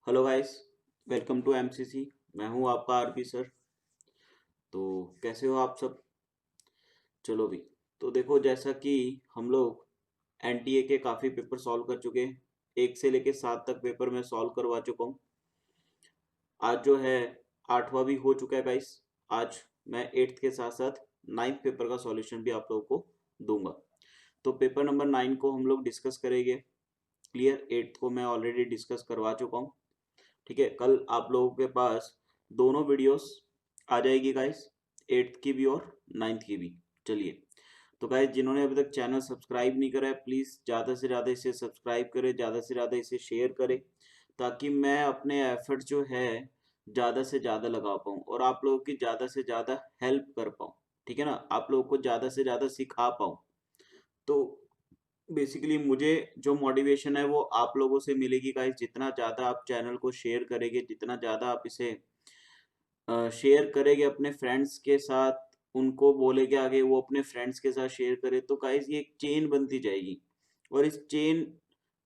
Hello guys, welcome to MCC. मैं हूं आपका आरपी सर। तो कैसे हो आप सब? चलो भी। तो देखो, जैसा कि हम लोग एनटीए के काफ़ी पेपर सॉल्व कर चुके हैं। 1 से लेके 7 तक पेपर मैं सॉल्व करवा चुका हूं। आज जो है 8वां भी हो चुका है गाइस। आज मैं 8th के साथ साथ 9th पेपर का सॉल्यूशन भी आप लोगों को दूंगा। तो पेपर नंबर 9 को हम लोग डिस्कस करेंगे। क्लियर, 8th को मैं ऑलरेडी डिस्कस करवा चुका हूँ। ठीक है, कल आप लोगों के पास दोनों वीडियोस आ जाएगी गाइस, 8th की भी और 9th की भी। चलिए, तो गाइस जिन्होंने अभी तक चैनल सब्सक्राइब नहीं करा है, प्लीज़ ज़्यादा से ज़्यादा इसे सब्सक्राइब करें, ज़्यादा से ज़्यादा इसे शेयर करें, ताकि मैं अपने एफर्ट जो है ज़्यादा से ज़्यादा लगा पाऊँ और आप लोगों की ज़्यादा से ज़्यादा हेल्प कर पाऊँ। ठीक है ना, आप लोगों को ज़्यादा से ज़्यादा सिखा पाऊँ। तो बेसिकली मुझे जो मोटिवेशन है वो आप लोगों से मिलेगी गाइस। जितना ज़्यादा आप चैनल को शेयर करेंगे, जितना ज़्यादा आप इसे शेयर करेंगे अपने फ्रेंड्स के साथ, उनको बोलेंगे आगे वो अपने फ्रेंड्स के साथ शेयर करें, तो गाइस ये एक चेन बनती जाएगी और इस चेन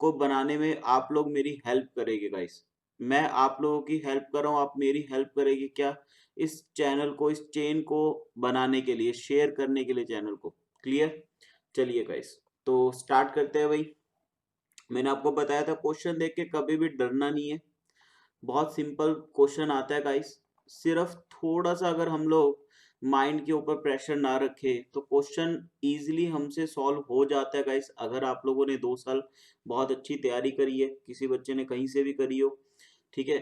को बनाने में आप लोग मेरी हेल्प करेंगे गाइस। मैं आप लोगों की हेल्प कर रहा हूँ, आप मेरी हेल्प करेंगे क्या? इस चैनल को, इस चेन को बनाने के लिए, शेयर करने के लिए चैनल को। क्लियर? चलिए गाइस, तो स्टार्ट करते हैं भाई। मैंने आपको बताया था क्वेश्चन देख के कभी भी डरना नहीं है। बहुत सिंपल क्वेश्चन आता है गाइस। सिर्फ थोड़ा सा अगर हम लोग माइंड के ऊपर प्रेशर ना रखें तो क्वेश्चन इजीली हमसे सॉल्व हो जाता है गाइस। अगर आप लोगों ने 2 साल बहुत अच्छी तैयारी करी है, किसी बच्चे ने कहीं से भी करी हो, ठीक है,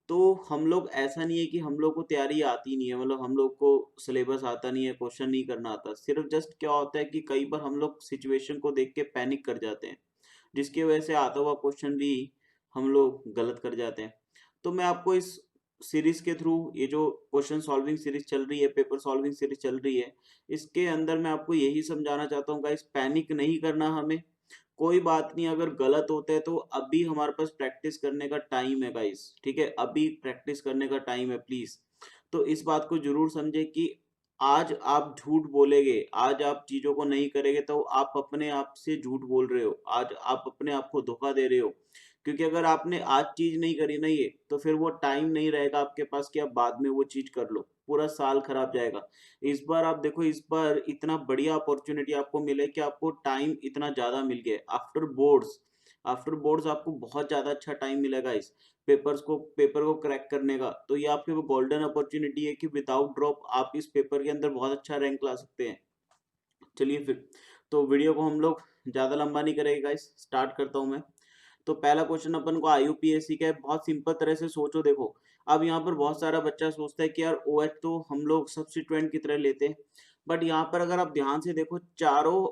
तो हम लोग, ऐसा नहीं है कि हम लोग को तैयारी आती नहीं है, मतलब हम लोग को सिलेबस आता नहीं है, क्वेश्चन नहीं करना आता। सिर्फ जस्ट क्या होता है कि कई बार हम लोग सिचुएशन को देख के पैनिक कर जाते हैं, जिसकी वजह से आता हुआ क्वेश्चन भी हम लोग गलत कर जाते हैं। तो मैं आपको इस सीरीज के थ्रू, ये जो क्वेश्चन सॉल्विंग सीरीज चल रही है, पेपर सॉल्विंग सीरीज चल रही है, इसके अंदर मैं आपको यही समझाना चाहता हूँ गाइस, पैनिक नहीं करना हमें। कोई बात नहीं, अगर गलत होते हैं तो अभी हमारे पास प्रैक्टिस करने का टाइम है गाइस। ठीक है, अभी प्रैक्टिस करने का टाइम है प्लीज। तो इस बात को जरूर समझे कि आज आप झूठ बोलेंगे, आज आप चीजों को नहीं करेंगे, तो आप अपने आप से झूठ बोल रहे हो, आज आप अपने आप को धोखा दे रहे हो। क्योंकि अगर आपने आज चीज नहीं करी ना ये, तो फिर वो टाइम नहीं रहेगा आपके पास कि आप बाद में वो चीज कर लो, पूरा साल खराब जाएगा। इस बार आप देखो, इस बार इतना बढ़िया अपॉर्चुनिटी आपको मिले कि आपको टाइम इतना ज्यादा मिल गया आफ्टर बोर्ड्स आपको बहुत ज्यादा अच्छा टाइम मिलेगा इस पेपर को क्रैक करने का। तो ये आपके गोल्डन अपॉर्चुनिटी है कि विदाउट ड्रॉप आप इस पेपर के अंदर बहुत अच्छा रैंक ला सकते हैं। चलिए फिर, तो वीडियो को हम लोग ज्यादा लंबा नहीं करेंगे गाइस, स्टार्ट करता हूं मैं। तो पहला क्वेश्चन अपन को आईयूपीएससी का है। बहुत सिंपल तरह से सोचो, देखो अब यहाँ पर बहुत सारा बच्चा सोचता है कि यार ओएच तो हम लोग सब्स्टिट्यूएंट की तरह लेते हैं, बट यहाँ पर अगर आप ध्यान से देखो, चारों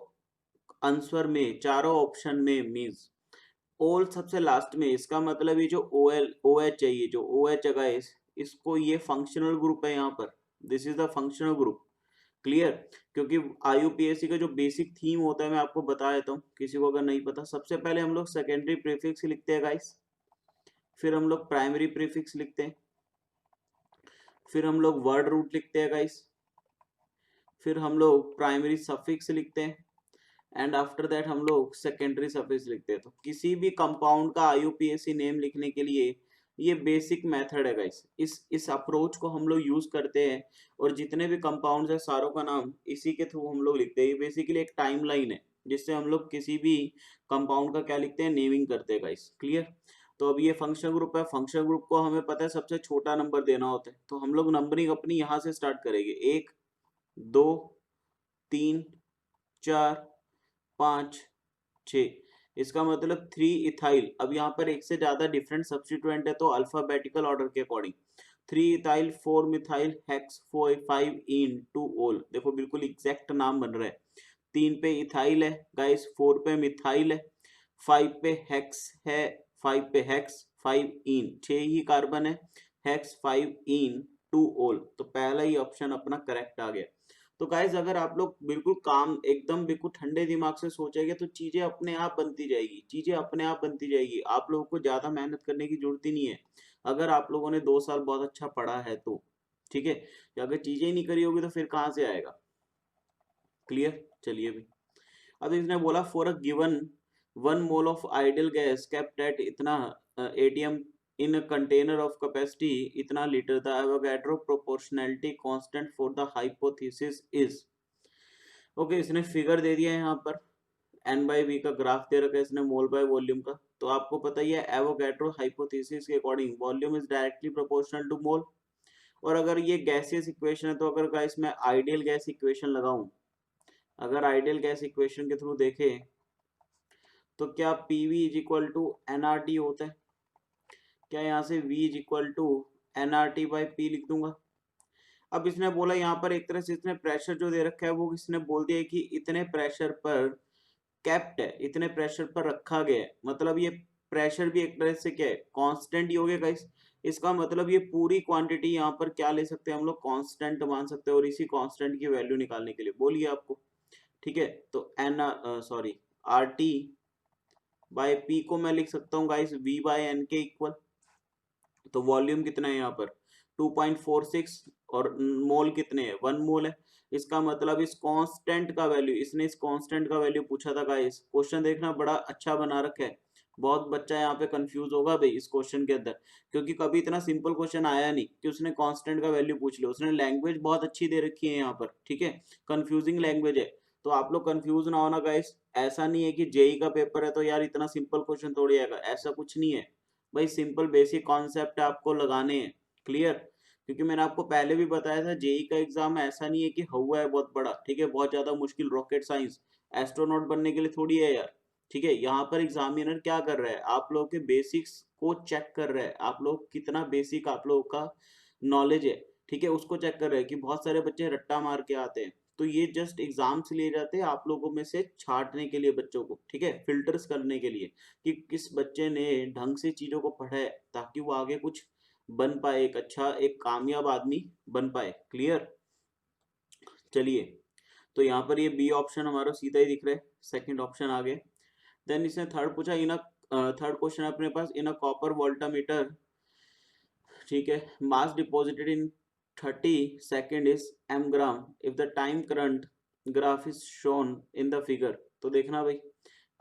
आंसर में, चारों ऑप्शन में मींस ओल सबसे लास्ट में, इसका मतलब ये जो ओ एच है, ये जो ओ एच है guys, इसको, ये फंक्शनल ग्रुप है यहाँ पर। This is the functional group. Clear? क्योंकि आईयूपीएससी का जो बेसिक थीम होता है मैं आपको बता देता हूँ, किसी को अगर नहीं पता। सबसे पहले हम लोग सेकेंडरी प्रीफिक्स लिखते हैं गाइस, फिर हम लोग प्राइमरी प्रीफिक्स लिखते हैं, फिर हम लोग वर्ड रूट लिखते हैं गाइस, फिर हम लोग प्राइमरी सफिक्स लिखते हैं, एंड आफ्टर दैट हम लोग सेकेंडरी सफिक्स लिखते हैं। तो किसी भी कंपाउंड का आईयूपीएससी नेम लिखने के लिए ये बेसिक मेथड है गाइस। इस अप्रोच को हम लोग यूज करते हैं, और जितने भी कंपाउंड्स है सारों का नाम इसी के थ्रू हम लोग लिखते हैं। ये बेसिकली एक टाइमलाइन है जिससे हम लोग किसी भी कंपाउंड का क्या लिखते हैं, नेमिंग करते हैं गाइस। क्लियर? तो अब ये फंक्शन ग्रुप है, फंक्शन ग्रुप को हमें पता है सबसे छोटा नंबर देना होता है, तो हम लोग नंबरिंग अपनी यहाँ से स्टार्ट करेंगे। 1 2 3 4 5 6। इसका मतलब 3 इथाइल। अब यहाँ पर एक से ज्यादा डिफरेंट सब्स्टिट्यूएंट है, तो अल्फाबेटिकल ऑर्डर के अकॉर्डिंग 3 इथाइल 4 मिथाइल हेक्स 5 इन 2 ओल। देखो बिल्कुल एग्जैक्ट नाम बन रहा है। 3 पे इथाइल है गाइस, 4 पे मिथाइल है, 5 पे हेक्स है, 5 पे हेक्स, 5 इन 6 ही कार्बन है, हेक्स 5 इन 2 ओल। तो पहला ही ऑप्शन अपना करेक्ट आ गया। तो गाइज अगर आप लोग बिल्कुल काम, एकदम बिल्कुल ठंडे दिमाग से सोचेंगे तो चीजें अपने आप बनती जाएगी, चीजें अपने आप बनती जाएगी। आप लोगों को ज्यादा मेहनत करने की जरूरत ही नहीं है, अगर आप लोगों ने 2 साल बहुत अच्छा पढ़ा है तो। ठीक है, अगर चीजें ही नहीं करी होगी तो फिर कहाँ से आएगा? क्लियर? चलिए भी। अब इसने बोला for a given 1 mole of ideal gas kept at इतना atm in a container of capacity इतना लीटर, the Avogadro proportionality constant for the hypothesis is। Okay, इसने फिगर दे दिया है यहाँ पर, एन बाई वी का ग्राफ दे रखा है इसने मोल बाय वॉल्यूम का। तो आपको पता ही है एवोगैड्रो हाइपोथेसिस के according volume is directly proportional to mole. और अगर ये गैसियस इक्वेशन है तो अगर गाइस मैं आइडियल गैस इक्वेशन लगाऊं, अगर आइडियल गैस इक्वेशन के थ्रू देखें तो क्या PV is equal to NRT होता है? क्या यहाँ से V is equal to NRT by P लिख दूंगा? अब इसने बोला यहाँ पर एक तरह से इसने प्रेशर जो दे रखा है वो इसने बोल दिया है कि इतने प्रेशर पर कैप्ट है, इतने प्रेशर पर रखा गया है। मतलब ये प्रेशर भी एक तरह से क्या है, कांस्टेंट ही हो गया गाइस। इसका मतलब ये पूरी क्वांटिटी यहाँ पर क्या ले सकते हैं हम लोग, कांस्टेंट मान सकते हैं। और इसी कांस्टेंट की वैल्यू निकालने के लिए बोलिए आपको, ठीक है। तो आर टी बाय पी को मैं लिख सकता हूँ गाइस वी बाय एन के इक्वल। तो वॉल्यूम कितना है यहाँ पर 2.46 और मोल कितने हैं 1 मोल है। इसका मतलब इस कांस्टेंट का वैल्यू, इसने इस कांस्टेंट का वैल्यू पूछा था गाइस। क्वेश्चन देखना बड़ा अच्छा बना रखा है, बहुत बच्चा यहाँ पे कंफ्यूज होगा भाई इस क्वेश्चन के अंदर, क्योंकि कभी इतना सिंपल क्वेश्चन आया नहीं कि उसने कांस्टेंट का वैल्यू पूछ लिया। उसने लैंग्वेज बहुत अच्छी दे रखी है यहाँ पर, ठीक है, कंफ्यूजिंग लैंग्वेज है। तो आप लोग कंफ्यूज ना होना गाइस, ऐसा नहीं है कि जेई का पेपर है तो यार इतना सिंपल क्वेश्चन थोड़ी आएगा, ऐसा कुछ नहीं है भाई। सिंपल बेसिक कॉन्सेप्ट आपको लगाने हैं, क्लियर। क्योंकि मैंने आपको पहले भी बताया था जेई का एग्जाम ऐसा नहीं है कि हुआ है बहुत बड़ा, ठीक है, बहुत ज्यादा मुश्किल रॉकेट साइंस एस्ट्रोनॉट बनने के लिए थोड़ी है यार, ठीक है। यहाँ पर एग्जामिनर क्या कर रहा है, आप लोगों के बेसिक्स को चेक कर रहा है, आप लोग कितना बेसिक आप लोगों का नॉलेज है, ठीक है, उसको चेक कर रहे हैं। कि बहुत सारे बच्चे रट्टा मार के आते हैं, तो ये जस्ट एग्जाम्स लिए जाते हैं आप लोगों में से छांटने के लिए बच्चों को, ठीक है, फिल्टर्स करने के लिए कि किस बच्चे ने ढंग से चीजों को पढ़ा है ताकि वो आगे कुछ बन पाए, एक अच्छा एक कामयाब आदमी बन पाए, क्लियर। चलिए, तो यहाँ पर ये बी ऑप्शन हमारा सीधा ही दिख रहा है, सेकंड ऑप्शन आ गया। देन इसने थर्ड पूछा, इन थर्ड क्वेश्चन अपने पास, इन अ कॉपर वोल्टामीटर, ठीक है, mass deposited in 30 second is m gram if the time current graph is shown in the figure. तो देखना भाई,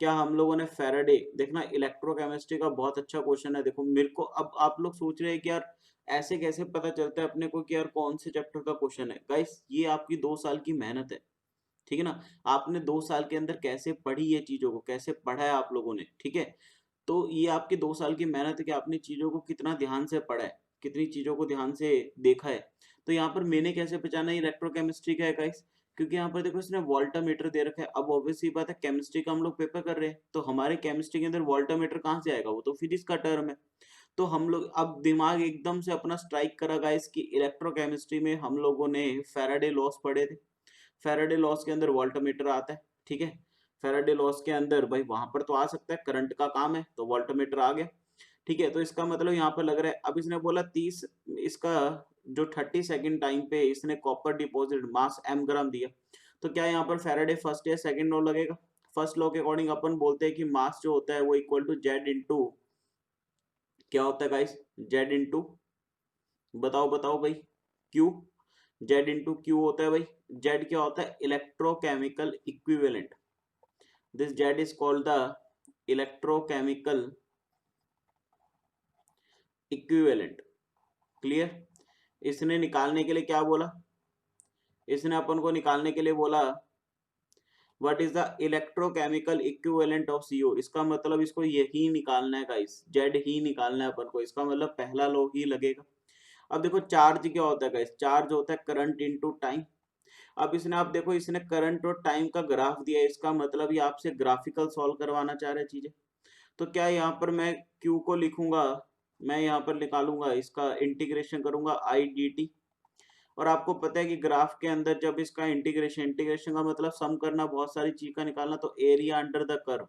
क्या हम लोगों ने फैराडे, देखना इलेक्ट्रोकेमिस्ट्री का बहुत अच्छा क्वेश्चन है। देखो मेरे को अब आप लोग सोच रहे हैं कि यार ऐसे कैसे पता चलता है अपने को कि यार कौन से चैप्टर का क्वेश्चन है। गाइस ये आपकी 2 साल की मेहनत है, ठीक है ना। आपने 2 साल के अंदर कैसे पढ़ी ये चीजों को, कैसे पढ़ा है आप लोगों ने, ठीक है। तो ये आपके 2 साल की मेहनत है कि आपने चीजों को कितना ध्यान से पढ़ा है, कितनी चीजों को ध्यान से देखा है। तो यहाँ पर मैंने कैसे पहचाना ये इलेक्ट्रोकेमिस्ट्री का है गाइस, क्योंकि यहाँ पर देखो इसने वोल्टामीटर दे रखा है। अब ऑब्वियस सी बात है, केमिस्ट्री का हम लोग पेपर कर रहे हैं, तो हमारे केमिस्ट्री के अंदर वोल्टामीटर कहाँ से आएगा, वो तो फिजिक्स का टर्म है। तो हम लोग अब दिमाग एकदम से अपना स्ट्राइक करा गाइस कि इलेक्ट्रोकेमिस्ट्री में हम लोगों ने फैराडे लॉस पढ़े थे। फैराडे लॉस के अंदर वोल्टमीटर आता है, ठीक है। फैराडे लॉस के अंदर भाई वहां पर तो आ सकता है, करंट का काम है, तो वोल्टमीटर आ गया, ठीक है। तो इसका मतलब यहाँ पर लग रहा है, अब इसने बोला 30, इसका जो 30 सेकेंड टाइम पे इसने कॉपर डिपॉजिट मास एम ग्राम दिया। तो क्या यहाँ पर फैराडे फर्स्ट या सेकंड लॉ लगेगा? फर्स्ट लॉ के अकॉर्डिंग अपन बोलते हैं कि मास जो होता है वो इक्वल टू जेड इंटू, क्या होता है गाइस, जेड इंटू, बताओ बताओ भाई, क्यू। जेड इंटू क्यू होता है भाई। जेड क्या होता है, electrochemical equivalent. This Z is called the electrochemical equivalent, clear. इसने निकालने के लिए क्या बोला, इसने अपन को निकालने के लिए बोला what is the electrochemical equivalent of CO. इसका मतलब इसको यही निकालना है गाइस, जेड ही निकालना है अपन को, इसका मतलब पहला लॉ ही लगेगा। अब देखो चार्ज क्या होता है गाइस, चार्ज होता है करंट इनटू टाइम। अब इसने, आप देखो इसने करंट और टाइम का ग्राफ दिया है, इसका मतलब ये आपसे ग्राफिकल सॉल्व करवाना चाह रहे चीजें। तो क्या यहाँ पर मैं Q को लिखूंगा, मैं यहाँ पर निकालूंगा, इसका इंटीग्रेशन करूंगा आई डी टी। और आपको पता है कि ग्राफ के अंदर जब इसका इंटीग्रेशन, इंटीग्रेशन का मतलब सम करना, बहुत सारी चीज का निकालना, तो एरिया अंडर द कर्व,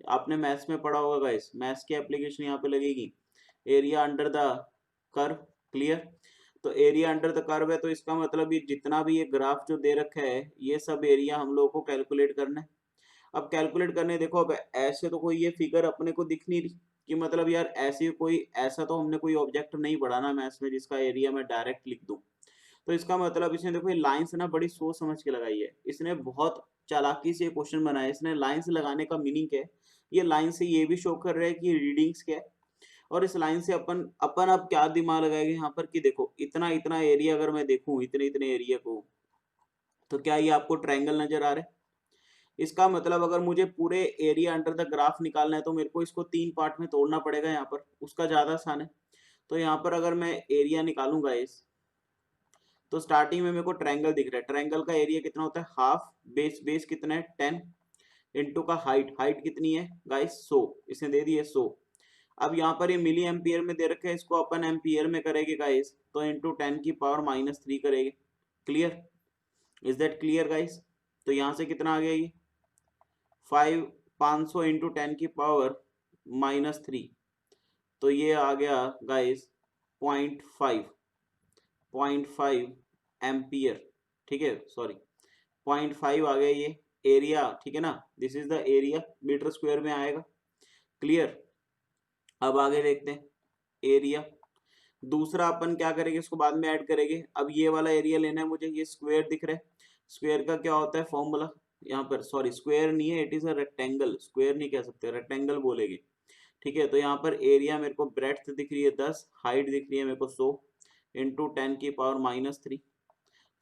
आपने मैथ्स में पढ़ा होगा गाइस, मैथ्स की एप्लीकेशन यहाँ पे लगेगी, area under the curve, clear. तो एरिया अंडर द कर्व है, तो इसका मतलब ये जितना भी ये ग्राफ जो दे रखा है ये सब एरिया हम लोगों को कैलकुलेट करना है। अब कैलकुलेट करने, देखो अब ऐसे तो कोई ये फिगर अपने को दिख नहीं रही कि मतलब यार ऐसी कोई, ऐसा तो हमने कोई ऑब्जेक्ट नहीं पढ़ा ना मैथ्स में जिसका एरिया मैं डायरेक्ट लिख दूं। तो इसका मतलब इसने देखो ये लाइंस ना बड़ी सोच समझ के लगाई है, इसने बहुत चालाकी से क्वेश्चन बनाया। इसने लाइंस लगाने का मीनिंग क्या है, ये लाइन से ये भी शो कर रहा है कि रीडिंग्स क्या है, और इस लाइन से अपन अपन अब क्या दिमाग लगाएंगे यहाँ पर कि देखो इतना इतना एरिया अगर मैं देखूं इतने इतने एरिया को, तो क्या ये आपको ट्रायंगल नजर आ रहा है? इसका मतलब अगर मुझे पूरे एरिया अंडर द ग्राफ निकालना है तो मेरे को इसको 3 पार्ट में तोड़ना पड़ेगा, यहाँ पर उसका ज्यादा आसान है। तो यहाँ पर अगर मैं एरिया निकालूंगा इस, तो स्टार्टिंग में मेरे को ट्रायंगल दिख रहा है, ट्रायंगल का एरिया कितना होता है हाफ, बेस बेस कितना है 10, इंटू का हाइट, हाइट कितनी है गाइस 100, इसने दे दी है 100। अब यहाँ पर ये मिली एम्पियर में दे रखे है, इसको अपन एम्पियर में करेंगे गाइस, तो इंटू 10⁻³ करेंगे। Clear? Is that clear guys? तो यहाँ से कितना आ गया ये 500 इंटू 10⁻⁻3, तो ये आ गया गाइस 0.5 एम्पियर, ठीक है, सॉरी 0.5 आ गया ये एरिया, ठीक है ना, this is the area, meter square में आएगा। क्लियर? अब आगे देखते हैं एरिया। दूसरा अपन क्या करेंगे, इसको बाद में ऐड करेंगे। अब ये वाला एरिया लेना है मुझे, ये स्क्वायर दिख रहा है, स्क्वायर का क्या होता है फॉर्मूला, यहाँ पर सॉरी स्क्वायर नहीं है, it is a rectangle, square नहीं कह सकते, रेक्टेंगल बोलेंगे। ठीक है, तो यहाँ पर एरिया मेरे को ब्रेड्थ दिख रही है 10, हाइट दिख रही है मेरे को 100 इंटू 10⁻³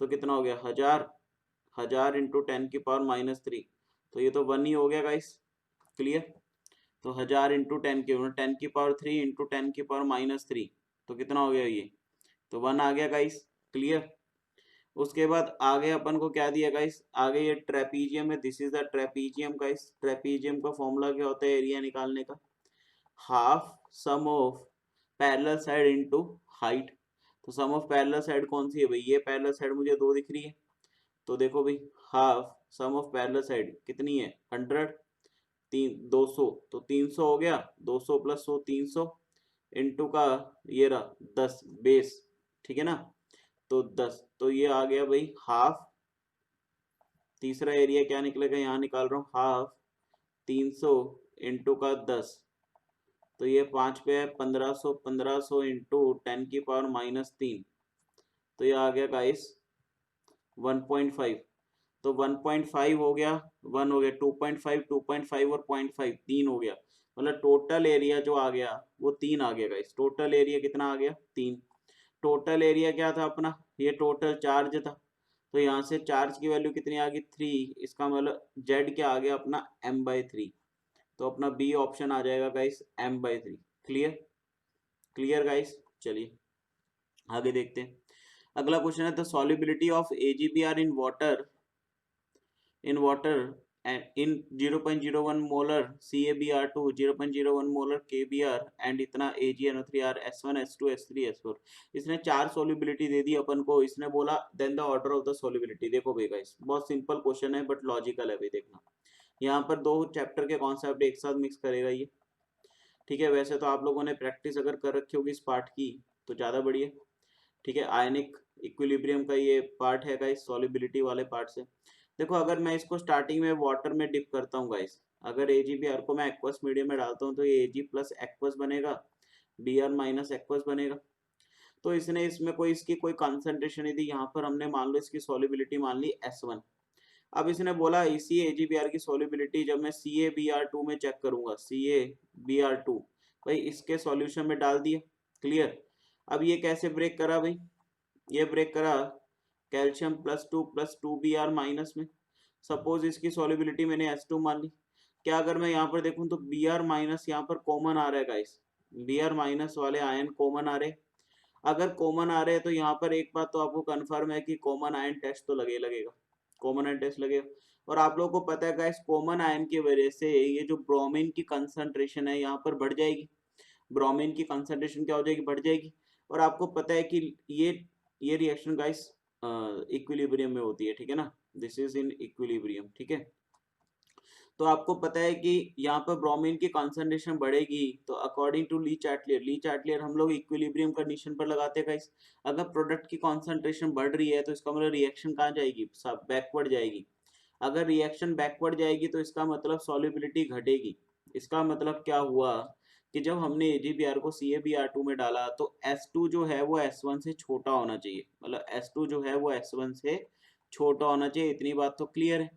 तो कितना हो गया 1000, 1000 इंटू 10⁻³ तो ये तो 1 ही हो गया गाइस। क्लियर? तो 1000 इंटू 10⁻³ इंटू 10⁻³ तो कितना हो गया ये, तो 1 आ गया गाइस। क्लियर? उसके बाद आगे अपन को क्या दिया गाइस, आगे ये ट्रेपीजियम है, this is the trapezium guys. Trapezium का फॉर्मूला क्या होता है एरिया निकालने का, half sum of parallel side into height. तो सम ऑफ पैरेलल साइड कौन सी है भाई, ये पैरेलल साइड मुझे 2 दिख रही है, तो देखो भाई half sum of parallel side कितनी है 100, 200, तो 300 हो गया, 200 प्लस 100 300 इंटू का ये रहा 10 बेस, ठीक है ना, तो 10, तो ये आ गया भाई हाफ, तीसरा एरिया क्या निकलेगा यहाँ निकाल रहा हूँ हाफ 300 इंटू का 10, तो ये 5 पे है 1500, 1500 इंटू 10⁻³ तो ये आ गया गाइस 1.5, तो 1.5 हो गया, 1 हो गया, 2.5, 2.5 और 0.5 3 हो गया, मतलब टोटल एरिया जो आ गया वो 3 आ गया गाइस। टोटल एरिया कितना आ गया 3। टोटल एरिया क्या था अपना, ये टोटल चार्ज था, तो यहाँ से चार्ज की वैल्यू कितनी आ गई 3, इसका मतलब जेड क्या आ गया अपना m/3, तो अपना बी ऑप्शन आ जाएगा guys m/3। Clear? Clear guys? चलिए आगे देखते हैं। अगला क्वेश्चन है the solubility of AgBr in water in 0.01 molar CaBr2, 0.01 molar KBr and इतना AgNO3 S1 S2 S3 S4। इसने 4 सॉल्युबिलिटी दे दी अपन को, इसने बोला then the order of the solubility. देखो भाई गाइस बहुत सिंपल क्वेश्चन है बट लॉजिकल है भाई, देखना यहाँ पर 2 चैप्टर के कॉन्सेप्ट एक साथ मिक्स करेगा ये, ठीक है। वैसे तो आप लोगों ने प्रैक्टिस अगर कर रखी होगी इस पार्ट की तो ज़्यादा बढ़िया, ठीक है। आयनिक इक्विलिब्रियम का ये पार्ट है गाइस, सॉल्युबिलिटी वाले पार्ट से। देखो अगर मैं इसको स्टार्टिंग में वाटर में डिप करता हूँ गाइस, अगर AgBr को मैं एक्वस मीडियम में डालता हूँ तो ये Ag प्लस एक्वस बनेगा, Br माइनस एक्वस बनेगा। तो इसने इसमें कोई इसकी कोई कंसंट्रेशन नहीं दी, यहाँ पर हमने मान लो इसकी सॉल्युबिलिटी मान ली S1। अब इसने बोला इसी AgBr की सॉल्युबिलिटी जब मैं CaBr2 में चेक करूंगा, CaBr2 भाई इसके सॉल्यूशन में डाल दिया। क्लियर? अब ये कैसे ब्रेक करा भाई, ये ब्रेक करा कैल्शियम +2 + 2Br माइनस में। सपोज इसकी सॉल्युबिलिटी मैंने S2 मान ली, क्या अगर मैं यहाँ पर देखूं तो Br माइनस यहाँ पर कॉमन आ रहा है गाइस, Br माइनस वाले आयन कॉमन आ रहे। अगर कॉमन आ रहे हैं तो यहाँ पर एक बात तो आपको कंफर्म है कि कॉमन आयन टेस्ट तो लगेगा, कॉमन आयन टेस्ट लगेगा। और आप लोगों को पता है गाइस कॉमन आयन की वजह से ये जो ब्रोमीन की कंसंट्रेशन है यहाँ पर बढ़ जाएगी, ब्रोमीन की कंसंट्रेशन क्या हो जाएगी, बढ़ जाएगी। और आपको पता है कि ये रिएक्शन गाइस इक्विलिब्रियम में होती है, ठीक है ना, दिस इज इन इक्विलिब्रियम, ठीक है। तो आपको पता है कि यहाँ पर ब्रोमीन की कंसंट्रेशन बढ़ेगी, तो अकॉर्डिंग टू ली चार्टलियर हम लोग इक्विलिब्रियम कंडीशन पर लगाते हैं गाइस। अगर प्रोडक्ट की कंसंट्रेशन बढ़ रही है तो इसका मतलब रिएक्शन कहाँ जाएगी, सब बैकवर्ड जाएगी। अगर रिएक्शन बैकवर्ड जाएगी तो इसका मतलब सॉल्युबिलिटी घटेगी। इसका मतलब क्या हुआ कि जब हमने AgBr को CaBr2 में डाला तो S2 जो है वो S1 से छोटा होना चाहिए, मतलब S2 जो है वो S1 से छोटा होना चाहिए, इतनी बात तो क्लियर है।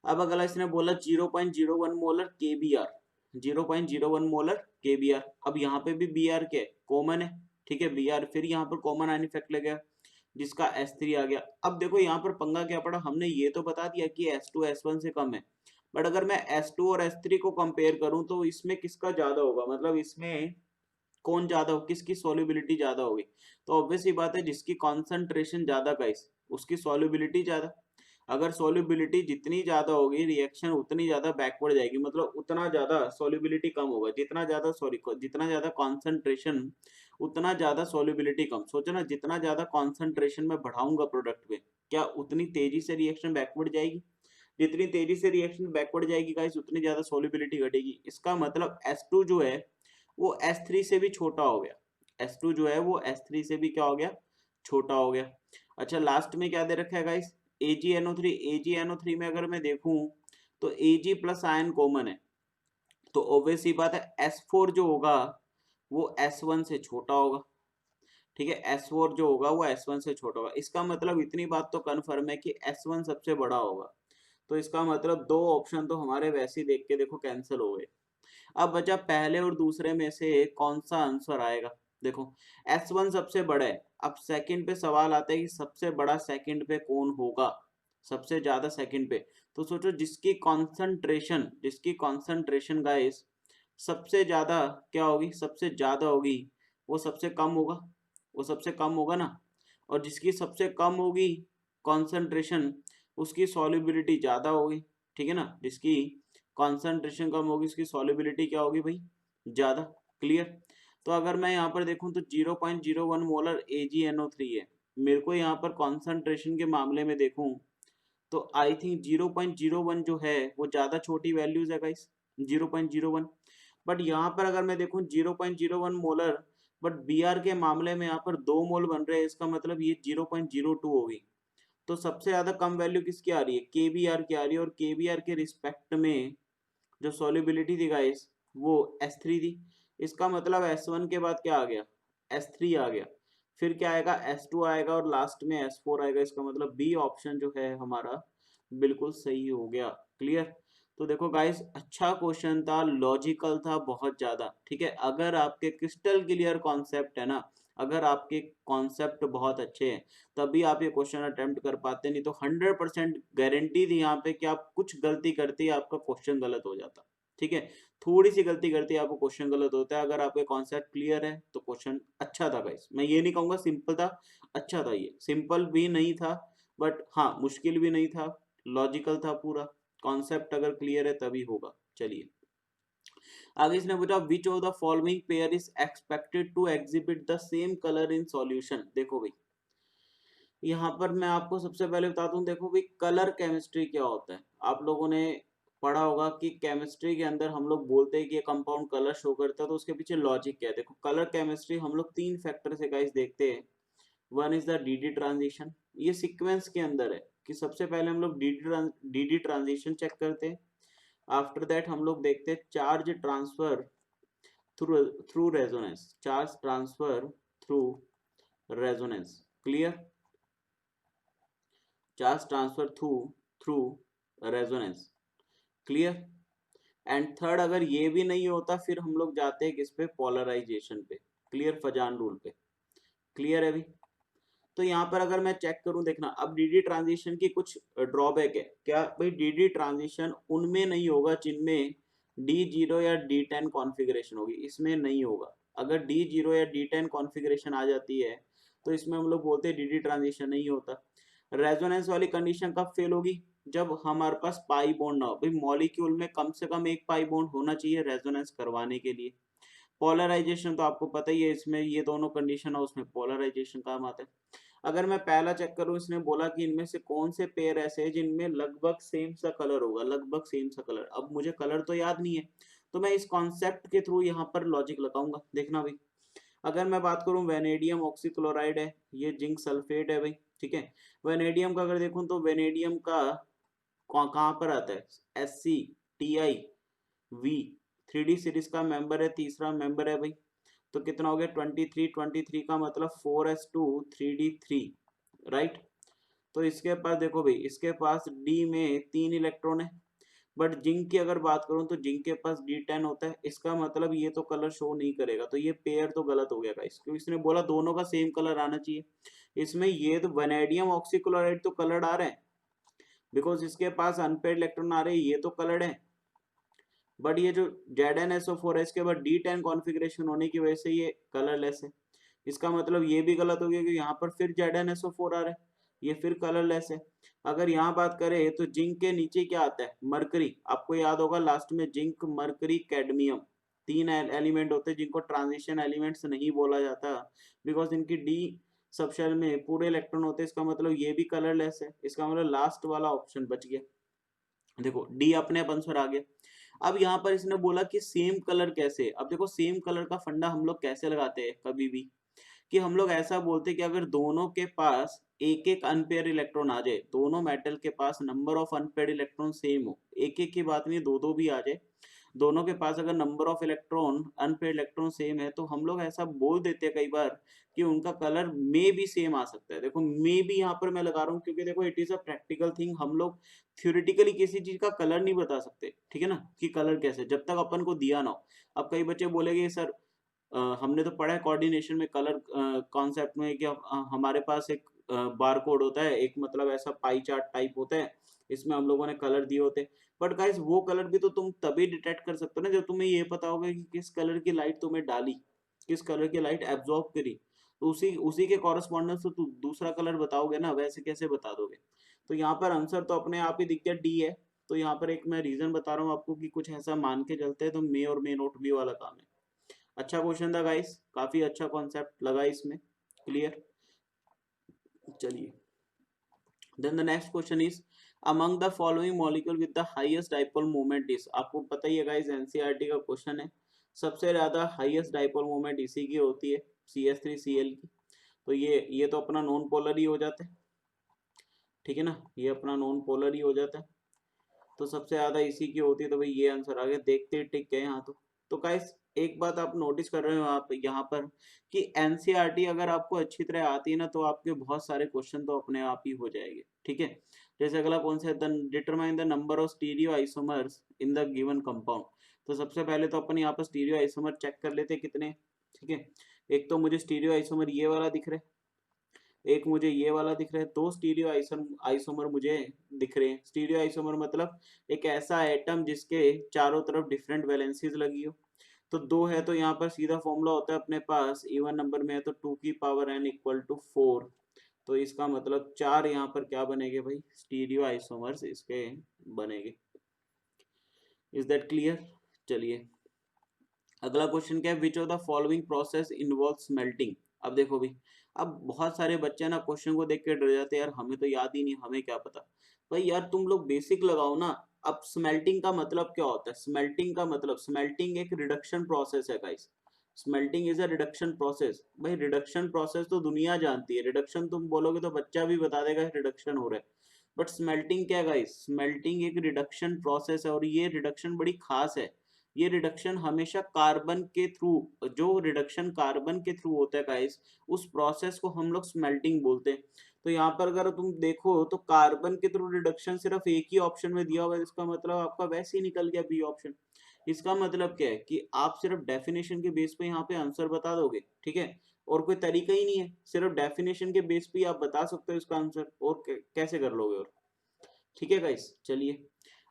अब अगला इसने बोला 0.01 मोलर KBr, 0.01 मोलर के बी आर। अब यहाँ पे भी बी आर क्या है, कॉमन है, ठीक है, बी आर, फिर यहाँ पर कॉमन आयन इफेक्ट लगेगा जिसका S3 आ गया। अब देखो यहाँ पर पंगा क्या पड़ा, हमने ये तो बता दिया कि S2 S1 से कम है, बट अगर मैं S2 और S3 को कंपेयर करूं तो इसमें किसका ज्यादा होगा, मतलब इसमें कौन ज्यादा हो, किसकी सॉल्युबिलिटी ज्यादा होगी। तो ऑब्वियस ही बात है जिसकी कॉन्सेंट्रेशन ज्यादा गाइस उसकी सॉल्युबिलिटी ज्यादा। अगर सॉल्युबिलिटी जितनी ज्यादा होगी रिएक्शन उतनी ज्यादा बैकवर्ड जाएगी, मतलब उतना ज्यादा सॉल्युबिलिटी कम होगा, जितना ज्यादा सॉरी जितना ज्यादा कॉन्सेंट्रेशन उतना ज्यादा सॉल्युबिलिटी कम। सोचो ना, जितना ज्यादा कॉन्सेंट्रेशन में बढ़ाऊंगा प्रोडक्ट में, क्या उतनी तेजी से रिएक्शन बैकवर्ड जाएगी, जितनी तेजी से रिएक्शन बैकवर्ड जाएगी गाइस उतनी ज्यादा सॉल्युबिलिटी घटेगी। इसका मतलब S2 जो है वो S3 से भी छोटा हो गया, S2 जो है वो S3 से भी क्या हो गया, छोटा हो गया। अच्छा लास्ट में क्या दे रखा है गाइस, AgNO3। AgNO3 में अगर मैं देखूं तो Ag प्लस आयन कॉमन है, तो ऑब्वियस ही बात है S4 जो होगा वो S1 से छोटा होगा, ठीक है, S4 जो होगा वो S1 से छोटा होगा। इसका मतलब इतनी बात तो कन्फर्म है कि S1 सबसे बड़ा होगा। तो इसका मतलब दो ऑप्शन तो हमारे वैसे ही देख के देखो कैंसिल हो गए। अब बचा पहले और दूसरे में से कौन सा आंसर आएगा। देखो S1 सबसे बड़ा है, अब सेकंड पे सवाल आता है कि सबसे बड़ा सेकंड पे कौन होगा, सबसे ज्यादा सेकंड पे। तो सोचो जिसकी कॉन्सेंट्रेशन गाइस सबसे ज्यादा क्या होगी, सबसे ज्यादा होगी, वो सबसे कम होगा, वो सबसे कम होगा ना। और जिसकी सबसे कम होगी कॉन्सेंट्रेशन उसकी सॉल्युबिलिटी ज्यादा होगी, ठीक है ना, जिसकी कॉन्सेंट्रेशन कम होगी उसकी सॉल्युबिलिटी क्या होगी भाई, ज्यादा। क्लियर। तो अगर मैं यहाँ पर देखूं तो 0.01 मोलर AgNO3 है, मेरे को यहाँ पर कॉन्सेंट्रेशन के मामले में देखूं तो आई थिंक 0.01 जो है वो ज्यादा छोटी वैल्यूज है गाइस, 0.01। बट यहाँ पर अगर मैं देखूं 0.01 मोलर, बट Br के मामले में यहाँ पर 2 मोल बन रहे हैं, इसका मतलब ये 0.02 होगी। तो सबसे ज्यादा कम वैल्यू किसकी आ रही है, KBr की आ रही है, और KBr के रिस्पेक्ट में जो सॉल्युबिलिटी थी गाइस वो S3 थी। इसका मतलब S1 के बाद क्या आ गया, S3 आ गया, फिर क्या आएगा S2 आएगा और लास्ट में S4 आएगा। इसका मतलब बी ऑप्शन जो है हमारा बिल्कुल सही हो गया। क्लियर। तो देखो गाइस अच्छा क्वेश्चन था, लॉजिकल था बहुत ज्यादा, ठीक है। अगर आपके क्रिस्टल क्लियर कॉन्सेप्ट है ना, अगर आपके कॉन्सेप्ट बहुत अच्छे हैं तभी आप ये क्वेश्चन अटेम्प्ट कर पाते, नहीं तो 100% गारंटी थी यहाँ पे कि आप कुछ गलती करते ही आपका क्वेश्चन गलत हो जाता, ठीक है। थोड़ी सी गलती करते ही आपको क्वेश्चन गलत होता है। अगर आपके कॉन्सेप्ट क्लियर है तो क्वेश्चन अच्छा था गाइस, मैं ये नहीं कहूंगा सिंपल था, अच्छा था। ये सिंपल भी नहीं था बट हाँ मुश्किल भी नहीं था, लॉजिकल था पूरा। कॉन्सेप्ट अगर क्लियर है तभी होगा। चलिए आगे इसने पूछा which of the following pair is expected to exhibit the same colour in solution. देखो भाई यहाँ पर मैं आपको सबसे पहले बता दूं, देखो भाई कलर केमिस्ट्री क्या होता है, आप लोगों ने पढ़ा होगा कि केमिस्ट्री के अंदर हम लोग बोलते हैं कि ये कंपाउंड कलर शो करता है, तो उसके पीछे लॉजिक क्या है। देखो कलर केमिस्ट्री हम लोग 3 फैक्टर से गाइस देखते हैं। One is the DD transition, ये सीक्वेंस के अंदर है कि सबसे पहले हम लोग डीडी ट्रांजिशन चेक करते हैं। आफ्टर दैट हम लोग देखते हैं charge transfer through through resonance, charge transfer through resonance. Clear, charge transfer through through resonance. Clear. And third अगर ये भी नहीं होता फिर हम लोग जाते हैं किस पे, पोलराइजेशन पे। क्लियर, फजान रूल पे। क्लियर है अभी। तो यहाँ पर अगर मैं चेक करूं, देखना अब डीडी ट्रांजिशन की कुछ ड्रॉबैक है क्या भाई, डीडी ट्रांजिशन उनमें नहीं होगा जिनमें D0 या D10 कॉन्फ़िगरेशन होगी, इसमें नहीं होगा। अगर D0 या D10 कॉन्फ़िगरेशन आ जाती है तो इसमें हम लोग बोलते हैं डीडी ट्रांजिशन नहीं होता। रेजोनेंस वाली कंडीशन कब फेल होगी, जब हमारे पास पाई बॉन्ड ना हो। भाई मॉलिक्यूल में कम से कम एक पाई बॉन्ड होना चाहिए रेजोनेंस करवाने के लिए। पोलराइजेशन तो आपको पता ही है, इसमें ये दोनों कंडीशन है उसमें पोलराइजेशन काम आता है। अगर मैं पहला चेक करूं, इसने बोला कि इनमें से कौन से पेयर ऐसे हैं जिनमें लगभग सेम सा कलर होगा, लगभग सेम सा कलर। अब मुझे कलर तो याद नहीं है तो मैं इस कॉन्सेप्ट के थ्रू यहाँ पर लॉजिक लगाऊंगा। देखना भाई अगर मैं बात करूं वेनेडियम ऑक्सीक्लोराइड है, ये जिंक सल्फेट है भाई, ठीक है। वेनेडियम का अगर देखूं तो वेनेडियम का कहाँ पर आता है, SCTiV 3D सीरीज का मेंबर है, तीसरा मेंबर है भाई। तो कितना हो गया 23, 23 का मतलब 4s2 3d3, राइट। तो इसके पास देखो भाई, इसके पास D में 3 इलेक्ट्रॉन है, बट जिंक की अगर बात करूं तो जिंक के पास D10 होता है, इसका मतलब ये तो कलर शो नहीं करेगा, तो ये पेयर तो गलत हो गया गाइस, क्योंकि इसने बोला दोनों का सेम कलर आना चाहिए। इसमें ये तो वैनेडियम ऑक्सीक्लोराइड तो कलर्ड आ रहे हैं, बिकॉज इसके पास अनपेड इलेक्ट्रॉन आ रहे हैं, ये तो कलर्ड है। बट ये जो ZnSO4 है इसके बाद D10 कॉन्फ़िगरेशन होने की वजह से ये कलरलेस है। इसका मतलब ये भी गलत हो गया कि यहाँ पर फिर ZnSO4 आ रहा है, ये फिर कलरलेस है। अगर यहाँ बात करें तो जिंक के नीचे क्या आता है, मरकरी। आपको याद होगा लास्ट में जिंक, मरकरी, कैडमियम, तीन एलिमेंट होते हैं जिनको ट्रांजिशन एलिमेंट्स नहीं बोला जाता, बिकॉज इनकी डी सबशेल में पूरे इलेक्ट्रॉन होते हैं। इसका मतलब ये भी कलरलेस है, इसका मतलब लास्ट वाला ऑप्शन बच गया। देखो डी अपने आप आंसर आ गया। अब यहाँ पर इसने बोला कि सेम कलर कैसे। अब देखो सेम कलर का फंडा हम लोग कैसे लगाते हैं कभी भी, कि हम लोग ऐसा बोलते हैं कि अगर दोनों के पास एक एक अनपेयर इलेक्ट्रॉन आ जाए, दोनों मेटल के पास number of unpair electron same हो, एक एक की बात नहीं, दो दो भी आ जाए, दोनों के पास अगर number of electron unpair electron same है, तो हम लोग ऐसा बोल देते हैं कई बार कि उनका कलर मे भी सेम आ सकता है। देखो मे भी यहाँ पर मैं लगा रहा हूँ क्योंकि देखो it is a practical thing, हम लोग थ्योरेटिकली किसी चीज का कलर नहीं बता सकते, ठीक है ना, कि कलर कैसे, जब तक अपन को दिया ना हो। अब कई बच्चे बोलेंगे सर हमने तो पढ़ा है कोऑर्डिनेशन में कलर कॉन्सेप्ट में कि हमारे पास एक बार कोड होता है, एक मतलब ऐसा पाई चार्ट टाइप होता है, इसमें हम लोगों ने कलर दिए होते हैं। बट गाइस वो कलर भी तो तुम तभी डिटेक्ट कर सकते हो ना जब तुम्हें ये पता होगा कि किस कलर की लाइट तुम्हें डाली, किस कलर की लाइट एब्जॉर्ब करी, तो उसी उसी के कॉरेस्पॉन्डेंस से तुम दूसरा कलर बताओगे ना, वैसे कैसे बता दोगे। तो यहाँ पर आंसर तो अपने आप ही दिख गया, डी है। तो यहाँ पर एक मैं रीजन बता रहा हूँ आपको कि कुछ ऐसा मान के चलते हैं तो मे और मे नोट बी वाला काम है। अच्छा क्वेश्चन था गाइस, काफी अच्छा कॉन्सेप्ट लगा इसमें, क्लियर। चलिए, then the next question is among the following molecule with the highest dipole moment is. आपको पता ही है गाइस, एनसीईआरटी का क्वेश्चन है, सबसे ज्यादा हाईएस्ट डाइपोल मोमेंट इसी की होती है, CH3Cl की। तो ये तो अपना नॉन पोलर ही हो जाता है, ठीक है ना, ये अपना नॉन पोलर ही हो जाता है, तो सबसे ज्यादा इसी की होती है, तो भाई ये आंसर आ गया। देखते टिक गए यहाँ तो गाइस एक बात आप नोटिस कर रहे हो आप यहाँ पर कि एनसीईआरटी अगर आपको अच्छी तरह आती है ना तो आपके बहुत सारे क्वेश्चन तो अपने आप ही हो जाएंगे, ठीक है। जैसे अगला कौन सा है, determine the number of stereo isomers in the given compound. तो सबसे पहले तो अपन यहाँ पर स्टीरियो आइसोमर चेक कर लेते कितने, ठीक है। एक तो मुझे स्टीरियो आइसोमर ये वाला दिख रहा है, एक मुझे ये वाला दिख रहा है, दो स्टीरियो आइसोमर मुझे दिख रहे हैं। स्टीरियो आइसोमर मतलब एक ऐसा एटम जिसके चारों तरफ डिफरेंट वैलेंसीज लगी हो। तो दो है तो यहाँ पर सीधा फॉर्मूला होता है अपने पास, इवन नंबर में है तो 2n = 4। तो इसका मतलब चार यहाँ पर क्या बनेंगे भाई, स्टीरियो आइसोमर्स इसके बनेंगे। Is that clear. चलिए अगला क्वेश्चन क्या है, विच of the following process involve smelting. अब देखो भाई, अब बहुत सारे बच्चे ना क्वेश्चन को देख के डर जाते हैं, यार हमें तो याद ही नहीं, हमें क्या पता। भाई यार तुम लोग बेसिक लगाओ ना। अब स्मेल्टिंग का मतलब क्या होता है, स्मेल्टिंग का मतलब, स्मेल्टिंग एक रिडक्शन प्रोसेस है guys. Smelting is a reduction process. भाई रिडक्शन प्रोसेस तो दुनिया जानती है, रिडक्शन तुम बोलोगे तो बच्चा भी बता देगा रिडक्शन हो रहा है। बट स्मेल्टिंग क्या गाइस, स्मेल्टिंग एक रिडक्शन प्रोसेस है, और ये रिडक्शन बड़ी खास है। ये रिडक्शन हमेशा कार्बन के थ्रू, जो रिडक्शन कार्बन के थ्रू होता है गाइस, उस प्रोसेस को हम लोग स्मेल्टिंग बोलते हैं। तो यहाँ पर अगर तुम देखो तो कार्बन के थ्रू रिडक्शन सिर्फ एक ही ऑप्शन में दिया हुआ है, इसका मतलब आपका वैसे ही निकल गया बी ऑप्शन। इसका मतलब क्या है कि आप सिर्फ डेफिनेशन के बेस पे यहाँ पे आंसर बता दोगे, ठीक है, और कोई तरीका ही नहीं है, सिर्फ डेफिनेशन के बेस पे आप बता सकते हो इसका आंसर, और कैसे कर लोगे और, ठीक है गाइस। चलिए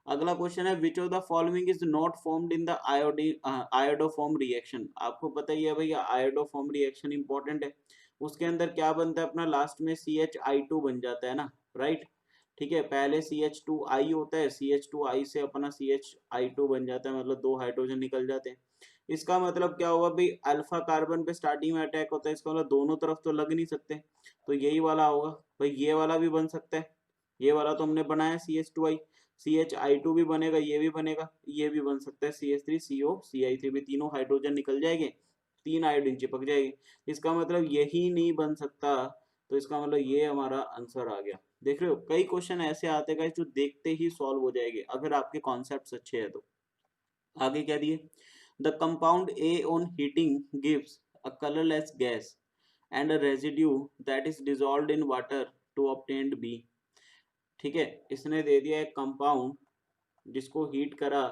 अगला क्वेश्चन है, विच of the following is not formed in the iodoform reaction. आपको पता ही है भैया आयोडोफॉर्म रिएक्शन इंपॉर्टेंट है। उसके अंदर क्या बनता है अपना, लास्ट में CHI2 बन जाता है ना, राइट। ठीक है, पहले CH2I होता है, CH2I से अपना CHI2 बन जाता है, मतलब दो हाइड्रोजन निकल जाते हैं। इसका मतलब क्या होगा भाई, अल्फा कार्बन पे स्टार्टिंग में अटैक होता है, इसका मतलब दोनों तरफ तो लग नहीं सकते, तो यही वाला होगा भाई। ये वाला भी बन सकता है, ये वाला तो हमने बनाया CH2I, CHI2 भी बनेगा, ये भी बनेगा, ये भी बन सकता है CH3CO CI3 भी, तीनों हाइड्रोजन निकल जाएंगे, तीन आयोडीन चिपक जाएगी। इसका मतलब यही नहीं बन सकता, तो इसका मतलब ये हमारा आंसर आ गया। देख रहे हो कई क्वेश्चन ऐसे आते हैं जो देखते ही सॉल्व हो जाएंगे अगर आपके कॉन्सेप्ट्स अच्छे हैं तो। आगे क्या दिए, the compound A on heating gives a colorless gas and a residue that is dissolved in water to obtained B। ठीक है, इसने दे दिया एक कंपाउंड जिसको हीट करा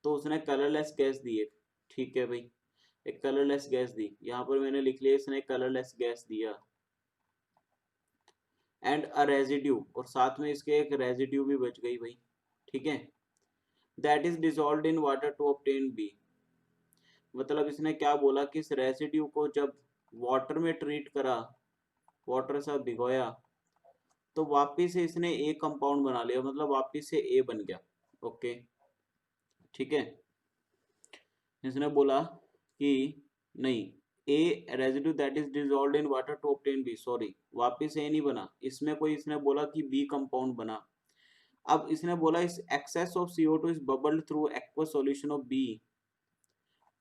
तो उसने कलरलेस गैस दी एक, ठीक है भाई, एक कलरलेस गैस दी, यहाँ पर मैंने लिख लिया इसने कलरलेस गैस दिया, एंड अ रेजिड्यू, और साथ में इसके एक रेजिड्यू भी बच गई भाई, ठीक है, that is dissolved in water to obtain B. मतलब इसने क्या बोला कि इस रेसिड्यू को जब वाटर में ट्रीट करा, वाटर से भिगोया, तो वापिस से इसने ए कंपाउंड बना लिया, मतलब वापिस से ए बन गया, ओके, ठीक है। इसने बोला कि नहीं, a residue that is dissolved in water to obtain B, sorry वापिस ए नहीं बना, इसमें कोई इसने बोला कि बी कंपाउंड बना। अब इसने बोला इस excess of CO2 is bubbled through aqua solution of B,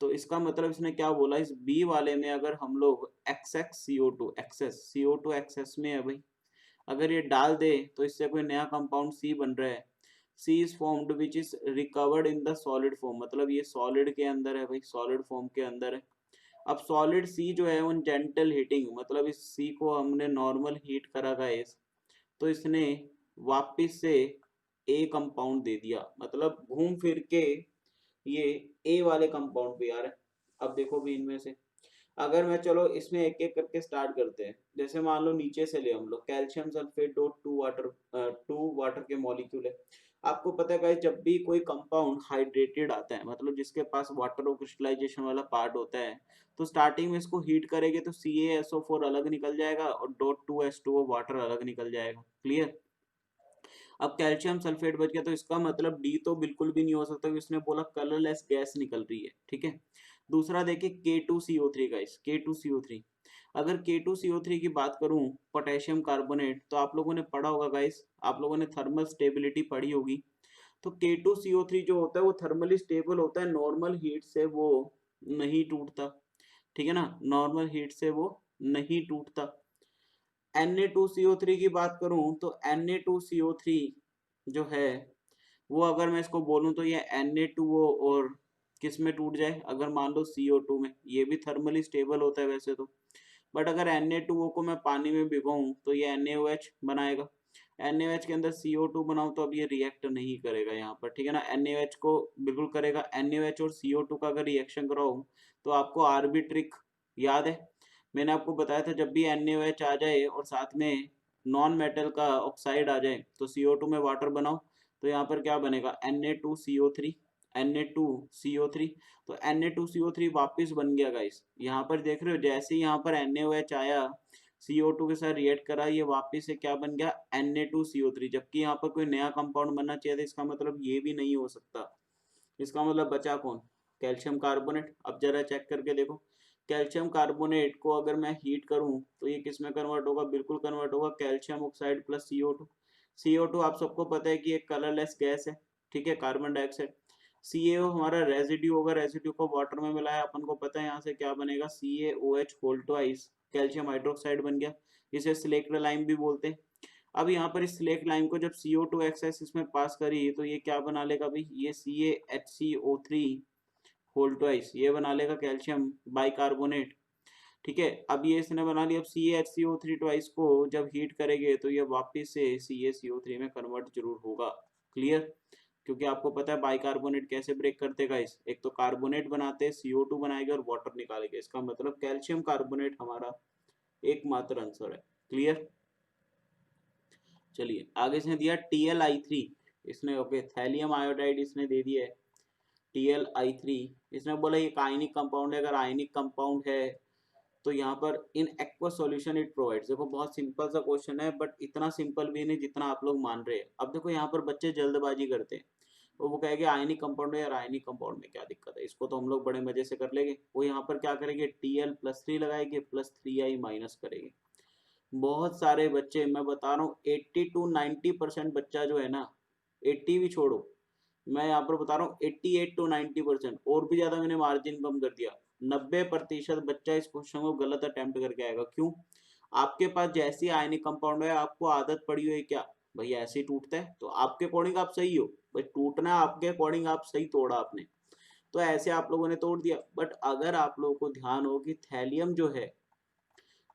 तो इसका मतलब इसने क्या बोला, इस बी वाले में अगर हम लोग एक्सेस CO2 एक्सेस में है भाई, अगर ये डाल दे तो इससे कोई नया कंपाउंड सी बन रहा है, C is formed which is recovered in the solid form, मतलब ये सॉलिड के अंदर है भाई, सॉलिड फॉर्म के अंदर है। अब सॉलिड सी जो है उन जेंटल हीटिंग, मतलब इस सी को हमने नॉर्मल हीट करा गाइस, तो इसने वापिस से ए कंपाउंड दे दिया, मतलब घूम फिर के ये ए वाले कंपाउंड पे आ रहा है। अब देखो भी इनमें से अगर मैं, चलो इसमें एक एक करके स्टार्ट करते हैं, जैसे मान लो नीचे से ले हम लोग कैल्शियम सल्फेट और टू वाटर के मॉलिक्यूल है। आपको पता है गाइस, जब भी कोई कंपाउंड हाइड्रेटेड आता है, मतलब जिसके पास वाटर और क्रिस्टलाइजेशन वाला पार्ट होता है, तो स्टार्टिंग में इसको हीट करेंगे तो CaSO4 अलग निकल जाएगा और .2H2O वाटर अलग निकल जाएगा, क्लियर। अब कैल्शियम सल्फेट बच गया, तो इसका मतलब डी तो बिल्कुल भी नहीं हो सकता, इसने बोला कलरलेस गैस निकल रही है, ठीक है। दूसरा देखिए K2CO3 गाइस, K2CO3, अगर K2CO3 की बात करूं, पोटेशियम कार्बोनेट, तो आप लोगों ने पढ़ा होगा गाइस, आप लोगों ने थर्मल स्टेबिलिटी पढ़ी होगी, तो K2CO3 जो होता है वो थर्मली स्टेबल होता है, नॉर्मल हीट से वो नहीं टूटता, ठीक है ना, नॉर्मल हीट से वो नहीं टूटता। Na2CO3 की बात करूं तो Na2CO3 जो है वो, अगर मैं इसको बोलूं तो ये Na2O और किस में टूट जाए, अगर मान लो CO2 में, ये भी थर्मली स्टेबल होता है वैसे तो, बट अगर Na2O को मैं पानी में भिगोऊं तो ये NaOH बनाएगा, NaOH के अंदर CO2 बनाऊं तो अब ये रिएक्ट नहीं करेगा यहाँ पर, ठीक है ना, NaOH को बिल्कुल करेगा, NaOH और CO2 का अगर रिएक्शन कराऊं तो आपको आरबी ट्रिक याद है, मैंने आपको बताया था, जब भी NaOH आ जाए और साथ में नॉन मेटल का ऑक्साइड आ जाए तो CO2 में वाटर बनाओ, तो यहाँ पर क्या बनेगा Na2CO3, Na2CO3, तो Na2CO3 वापस बन गया गाइस, यहाँ पर देख रहे हो, जैसे ही यहाँ पर NaOH आया, CO2 के साथ रिएक्ट करा, ये वापस से क्या बन गया Na2CO3, जबकि यहाँ पर कोई नया कंपाउंड बनना चाहिए था, इसका मतलब ये भी नहीं हो सकता, इसका मतलब बचा कौन, कैल्शियम कार्बोनेट। अब जरा चेक करके देखो, कैल्शियम कार्बोनेट को अगर मैं हीट करूं तो ये किस में कन्वर्ट होगा, बिल्कुल कन्वर्ट होगा calcium oxide plus CO2। CO2 आप सबको पता है कि एक कलरलेस गैस है, ठीक है, कार्बन डाइऑक्साइड। CaO हमारा रेजिड्यू होगा, रेजिड्यू को वाटर में मिलाया, अपन को पता है यहाँ से क्या बनेगा, CaOH whole twice calcium hydroxide बन गया, इसे सिलेक्ट लाइम भी बोलते हैं। अब यहाँ पर इस सिलेक्ट लाइम को जब CO2 एक्सेस इसमें पास करी तो ये क्या बना लेगा भाई, ये CaHCO3 होल ट्वाइस, ये बना लेगा कैल्शियम बाइकार्बोनेट, ठीक है। अब ये इसने बना लिया, अब CaHCO3 ट्वाइस को जब हीट करेंगे तो ये वापस से CaCO3 में कन्वर्ट जरूर होगा, क्लियर, क्योंकि आपको पता है बाइकार्बोनेट कैसे ब्रेक करते हैं, एक तो कार्बोनेट बनाते हैं, CO2 बनाएंगे और वाटर निकालेंगे, इसका मतलब कैल्शियम कार्बोनेट हमारा एकमात्र आंसर है, क्लियर। चलिए आगे इसने दिया TlI3, इसने ओके थैलियम आयोडाइड इसने दे दिया है TlI3, इसने बोला ये आयनिक कंपाउंड है, अगर आयनिक कंपाउंड है तो यहाँ पर in aqua solution it provides, देखो बहुत सिंपल सा क्वेश्चन है, बट इतना सिंपल भी नहीं जितना आप लोग मान रहे हैं। अब देखो यहाँ पर बच्चे जल्दबाजी करते हैं, वो कहेंगे आयनिक कंपाउंड है यार, आयनिक कंपाउंड में क्या दिक्कत है, इसको तो हम लोग बड़े मजे से कर लेंगे, वो यहाँ पर क्या करेंगे Tl+3 लगाएंगे प्लस 3I माइनस करेंगे। बहुत सारे बच्चे, मैं बता रहा हूँ 80 to 90% बच्चा जो है ना, 80 भी छोड़ो, मैं यहाँ पर बता रहा हूँ 88 to 90%, और भी ज्यादा मैंने मार्जिन कम कर दिया, 90% बच्चा इस क्वेश्चन को गलत अटेम्प्ट करके आएगा। क्यों, आपके पास जैसी आयनिक कंपाउंड है, आपको आदत पड़ी हुई है क्या भाई ऐसे ही टूटता है, तो आपके अकॉर्डिंग आप सही हो भाई, टूटना आपके अकॉर्डिंग आप सही तोड़ा आपने, तो ऐसे आप लोगों ने तोड़ दिया। बट अगर आप लोगों को ध्यान हो कि थैलियम जो है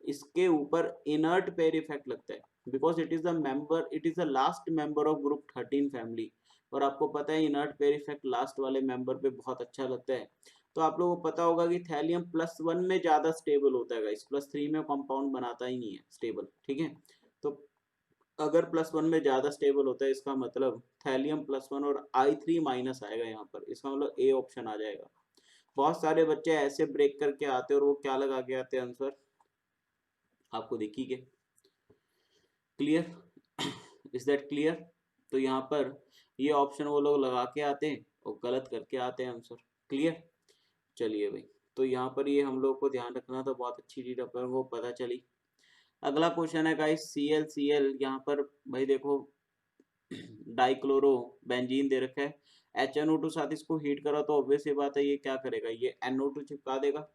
इसके ऊपर इनर्ट पेयर इफेक्ट लगता है, because it is the member, it is the last member of group 13 family, और आपको पता है इनर्ट पेयर इफेक्ट लास्ट वाले मेंबर पे बहुत अच्छा लगता है। तो आप लोगों को पता होगा कि थैलियम +1 में ज्यादा स्टेबल होता है गाइस, +3 में कंपाउंड बनाता ही नहीं है स्टेबल, ठीक है। तो अगर +1 में ज्यादा स्टेबल होता है इसका मतलब थैलियम +1 और I3- आएगा यहाँ पर, इसका मतलब ए ऑप्शन आ जाएगा। बहुत सारे बच्चे ऐसे ब्रेक करके आते हैं और वो क्या लगा के आते हैं आंसर, आपको देखिए क्लियर, इज दैट क्लियर। तो यहाँ पर ये ऑप्शन वो लोग लगा के आते हैं और गलत करके आते हैं आंसर, क्लियर। चलिए भाई, तो यहाँ पर ये हम लोग को ध्यान रखना था, बहुत अच्छी चीज अपन को पता चली। अगला क्वेश्चन है गाइस Cl यहाँ पर भाई देखो डाइक्लोरो बेंजीन दे रखा है, HNO2 साथ इसको हीट करा तो ऑब्वियस ये बात है ये क्या करेगा, ये NO2 चिपका देगा।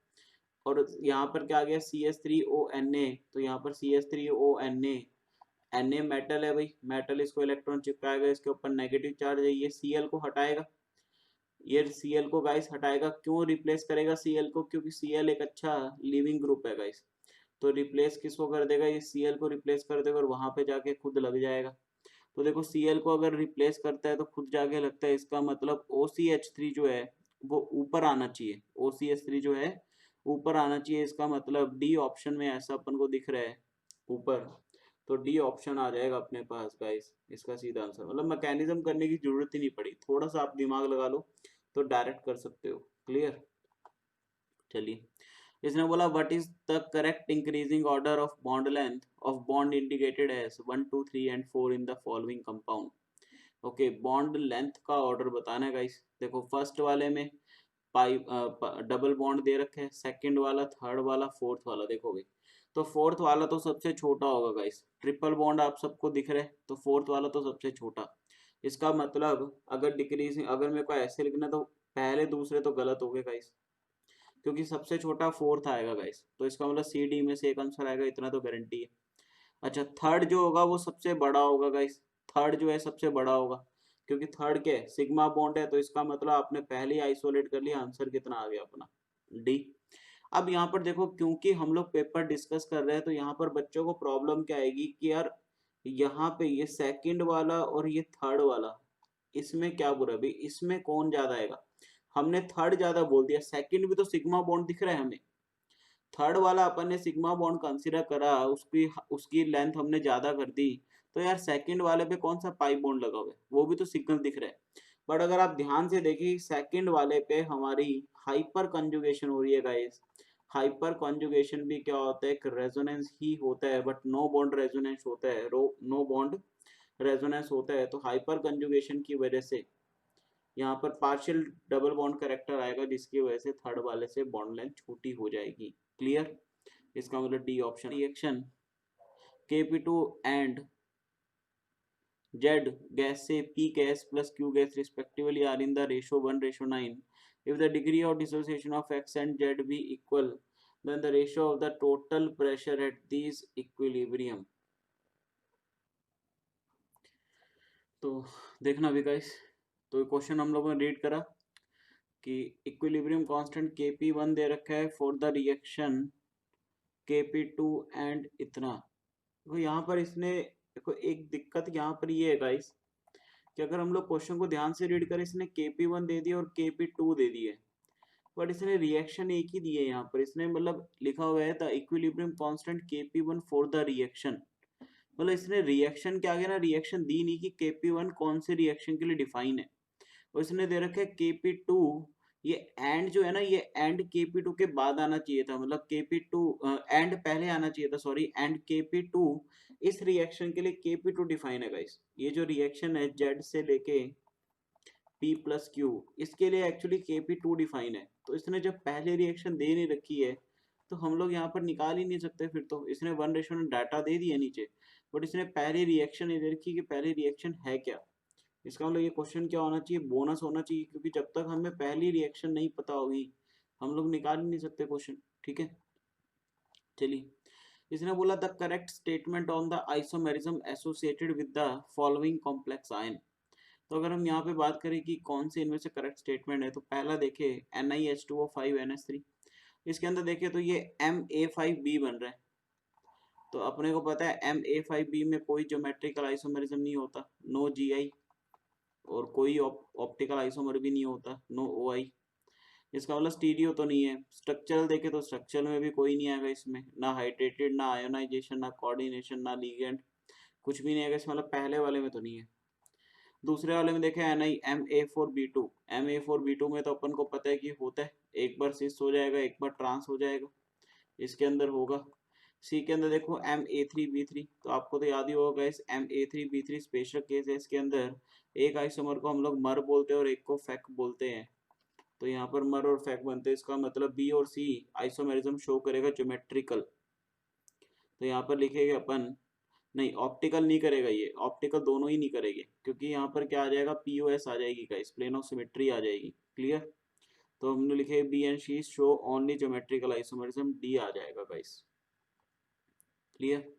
और यहाँ पर क्या आ गया CH3ONA, तो यहाँ पर CH3ONA, Na मेटल है भाई, मेटल इसको इलेक्ट्रॉन चिपकाएगा, इसके ऊपर नेगेटिव चार्ज है, ये Cl को हटाएगा, ये Cl को गाइस हटाएगा। क्यों रिप्लेस करेगा Cl को, क्योंकि Cl एक अच्छा लिविंग ग्रुप है गाइस। तो रिप्लेस किसको कर देगा, ये Cl को रिप्लेस कर देगा और वहां पे जाके खुद लग जाएगा। तो देखो Cl को अगर रिप्लेस करता है तो खुद जाके लगता है, इसका मतलब OCH3 जो है वो ऊपर आना चाहिए, OCH3 जो है ऊपर आना चाहिए, इसका मतलब डी ऑप्शन में ऐसा अपन को दिख रहा है ऊपर, तो डी ऑप्शन आ जाएगा अपने पास गाइस इसका सीधा आंसर। मतलब मैकेनिज्म करने की जरूरत ही नहीं पड़ी, थोड़ा सा आप दिमाग लगा लो तो डायरेक्ट कर सकते हो, क्लियर। चलिए, इसने बोला what is the correct increasing order of bond length of bond indicated as 1 2 3 and 4 in the following compound. Okay, bond length का ऑर्डर बताना है गाइस। देखो फर्स्ट वाले में पाई डबल बॉन्ड दे रखे हैं, सेकंड वाला, थर्ड वाला, फोर्थ वाला देखोगे तो फोर्थ वाला तो सबसे छोटा होगा गाइस, ट्रिपल बॉन्ड आप सबको दिख रहे हैं तो फोर्थ वाला तो सबसे छोटा। इसका मतलब अगर डिक्रीजिंग, अगर मेरे को ऐसे लिखना तो पहले दूसरे तो गलत हो गए गाइस, क्योंकि सबसे छोटा फोर्थ आएगा गाइस, तो इसका मतलब CD में से एक आंसर आएगा, इतना तो गारंटी है। अच्छा, थर्ड जो होगा वो सबसे बड़ा होगा गाइस, थर्ड जो है सबसे बड़ा होगा, क्योंकि थर्ड के सिग्मा बॉन्ड है, तो इसका मतलब आपने पहले ही आइसोलेट कर लिया, आंसर कितना आ गया अपना, डी। अब यहाँ पर देखो क्योंकि हम लोग पेपर डिस्कस कर रहे हैं तो यहाँ पर बच्चों को प्रॉब्लम क्या आएगी कि यार यहाँ पे ये सेकंड वाला और ये थर्ड वाला, इसमें क्या बुरा है भाई, इसमें कौन ज्यादा आएगा। हमने थर्ड ज्यादा बोल दिया, सेकंड भी तो सिग्मा बॉन्ड दिख रहा है हमें, थर्ड वाला अपन ने सिग्मा बॉन्ड कंसीडर करा, उसकी उसकी लेंथ हमने ज्यादा कर दी, तो यार सेकंड वाले पे कौन सा पाई बॉन्ड लगा हुआ है, वो भी तो सिग्नल दिख रहा है। बट अगर आप ध्यान से देखिए सेकंड वाले पे हमारी हाइपर कंजुगेशन हो रही है गाइस। हाइपर कंजुगेशन भी क्या होता है, एक रेजोनेंस ही होता है, बट नो बॉन्ड रेजोनेंस होता है, नो बॉन्ड रेजोनेंस होता है, तो हाइपर कंजुगेशन की वजह से यहाँ पर पार्शियल डबल बॉन्ड करेक्टर आएगा, जिसकी वजह से थर्ड वाले से बॉन्ड लेंथ छोटी हो जाएगी, क्लियर। इसका मतलब D option. Reaction Kp2 and Z gas से P gas plus Q gas respectively are in the ratio 1:9, if the degree of dissociation of X and Z be equal, then the ratio of the total pressure at these equilibrium। तो देखना भी guys, तो question हम लोगों ने read करा कि equilibrium constant Kp1 दे रखा है for the reaction Kp2 and इतना। तो यहाँ पर इसने देखो एक दिक्कत यहाँ पर ये है गाइस कि अगर हम लोग क्वेश्चन को ध्यान से रीड करें, इसने Kp1 दे दिया और Kp2 दे दिए, बट इसने रिएक्शन एक ही दिए यहाँ पर, इसने मतलब लिखा हुआ है the equilibrium constant Kp1 for the reaction, मतलब इसने रिएक्शन के आगे ना रिएक्शन दी नहीं कि Kp1 कौन से रिएक्शन के लिए डिफाइन है, और इसने दे रखा है Kp2, ये एंड जो है ना ये एंड Kp2 के बाद आना चाहिए था, मतलब Kp2 एंड पहले आना चाहिए था, सॉरी, एंड Kp2 इस रिएक्शन के लिए Kp2 डिफाइन है गाइस, ये जो रिएक्शन है Z से लेके P प्लस Q, इसके लिए एक्चुअली Kp2 डिफाइन है, तो इसने जब पहले रिएक्शन दे नहीं रखी है तो हम लोग यहाँ पर निकाल ही नहीं सकते, फिर तो इसने 1:9 डाटा दे दिया नीचे, बट इसने पहली रिएक्शन नहीं दे रखी कि पहली रिएक्शन है क्या। इसका मतलब ये क्वेश्चन क्या होना चाहिए, बोनस होना चाहिए, क्योंकि जब तक हमें पहली रिएक्शन नहीं पता होगी हम लोग निकाल ही नहीं सकते क्वेश्चन, ठीक है। चलिए, इसने बोला the correct statement on the isomerism associated with the following complex ion. तो अगर हम यहाँ पे बात करें कि कौन से इनमें से करेक्ट स्टेटमेंट है, तो पहला देखे NiH2O5NH3, इसके अंदर देखे तो ये Ma5B बन रहा है, तो अपने को पता है Ma5B में कोई ज्योमेट्रिकल आइसोमेरिज्म नहीं होता, नो Gi, और कोई ऑप्टिकल आइसोमर भी नहीं होता, नो ओ आई। इसका मतलब स्टीरियो तो नहीं है। स्ट्रक्चरल देखे तो स्ट्रक्चर में भी कोई नहीं आएगा इसमें, ना हाइड्रेटेड, ना आयोनाइजेशन, ना कोऑर्डिनेशन, ना लिगेंड, कुछ भी नहीं आएगा इसमें, मतलब पहले वाले में तो नहीं है। दूसरे वाले में देखें Na4B2, Ma4B2 में तो अपन को पता है कि होता है, एक बार सिस हो जाएगा, एक बार ट्रांस हो जाएगा, इसके अंदर होगा। सी के अंदर देखो Ma3B3, तो आपको तो याद ही होगा इस Ma3B3 स्पेशल केस है, इसके अंदर एक आइसोमर को हम लोग मर बोलते हैं और एक को फैक बोलते हैं। तो यहाँ पर मर और फैक बनते हैं, इसका मतलब बी और सी आइसोमेरिज्म शो करेगा ज्योमेट्रिकल। तो यहाँ पर लिखेगा अपन, नहीं ऑप्टिकल नहीं करेगा, ये ऑप्टिकल दोनों ही नहीं करेंगे, क्योंकि यहाँ पर क्या आ जाएगा, पीओएस आ जाएगी गाइस, प्लेन ऑफ सिमेट्री आ जाएगी। क्लियर। तो हमने लिखे B and C show only geometrical isomerism, D आ जाएगा गाइस। क्लियर।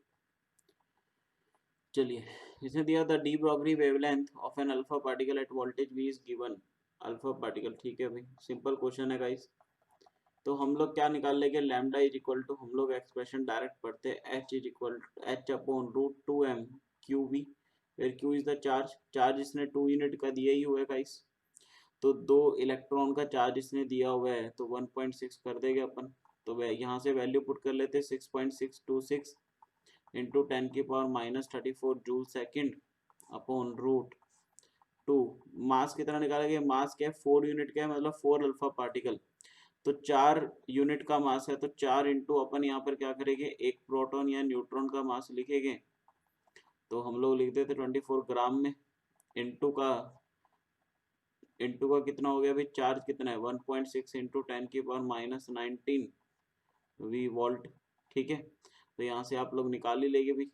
चलिए, इसने दिया the de Broglie wavelength of an alpha particle at voltage V is given. Alpha particle, ठीक है भाई, सिंपल क्वेश्चन है गाइस। तो हम लोग क्या निकाल लेंगे, लैम्डा इज इक्वल टू, हम लोग एक्सप्रेशन डायरेक्ट पढ़ते हैं, H is equal to H upon root 2m Q V, where Q is the charge. Charge इसने 2 यूनिट का दिया ही हुआ है गाइस, तो 2 इलेक्ट्रॉन का चार्ज इसने दिया हुआ है, तो 1.6 कर देंगे अपन। तो वह यहाँ से वैल्यू पुट कर लेते हैं, 6.626 into 10⁻⁻34 joule second upon root 2। Mass कितना निकालेंगे, मास क्या है 4 यूनिट का है, मतलब 4 अल्फा पार्टिकल, तो 4 यूनिट का मास है, तो 4 इंटू अपन यहाँ पर क्या करेंगे, एक प्रोटॉन या न्यूट्रॉन का मास लिखेंगे, तो हम लोग लिख देते 24 ग्राम में, इंटू का कितना हो गया भाई, चार्ज कितना है 1.6 इंटू 10⁻⁻19 वी वोल्ट। ठीक है, तो यहाँ से आप लोग निकाल ही लेंगे भाई,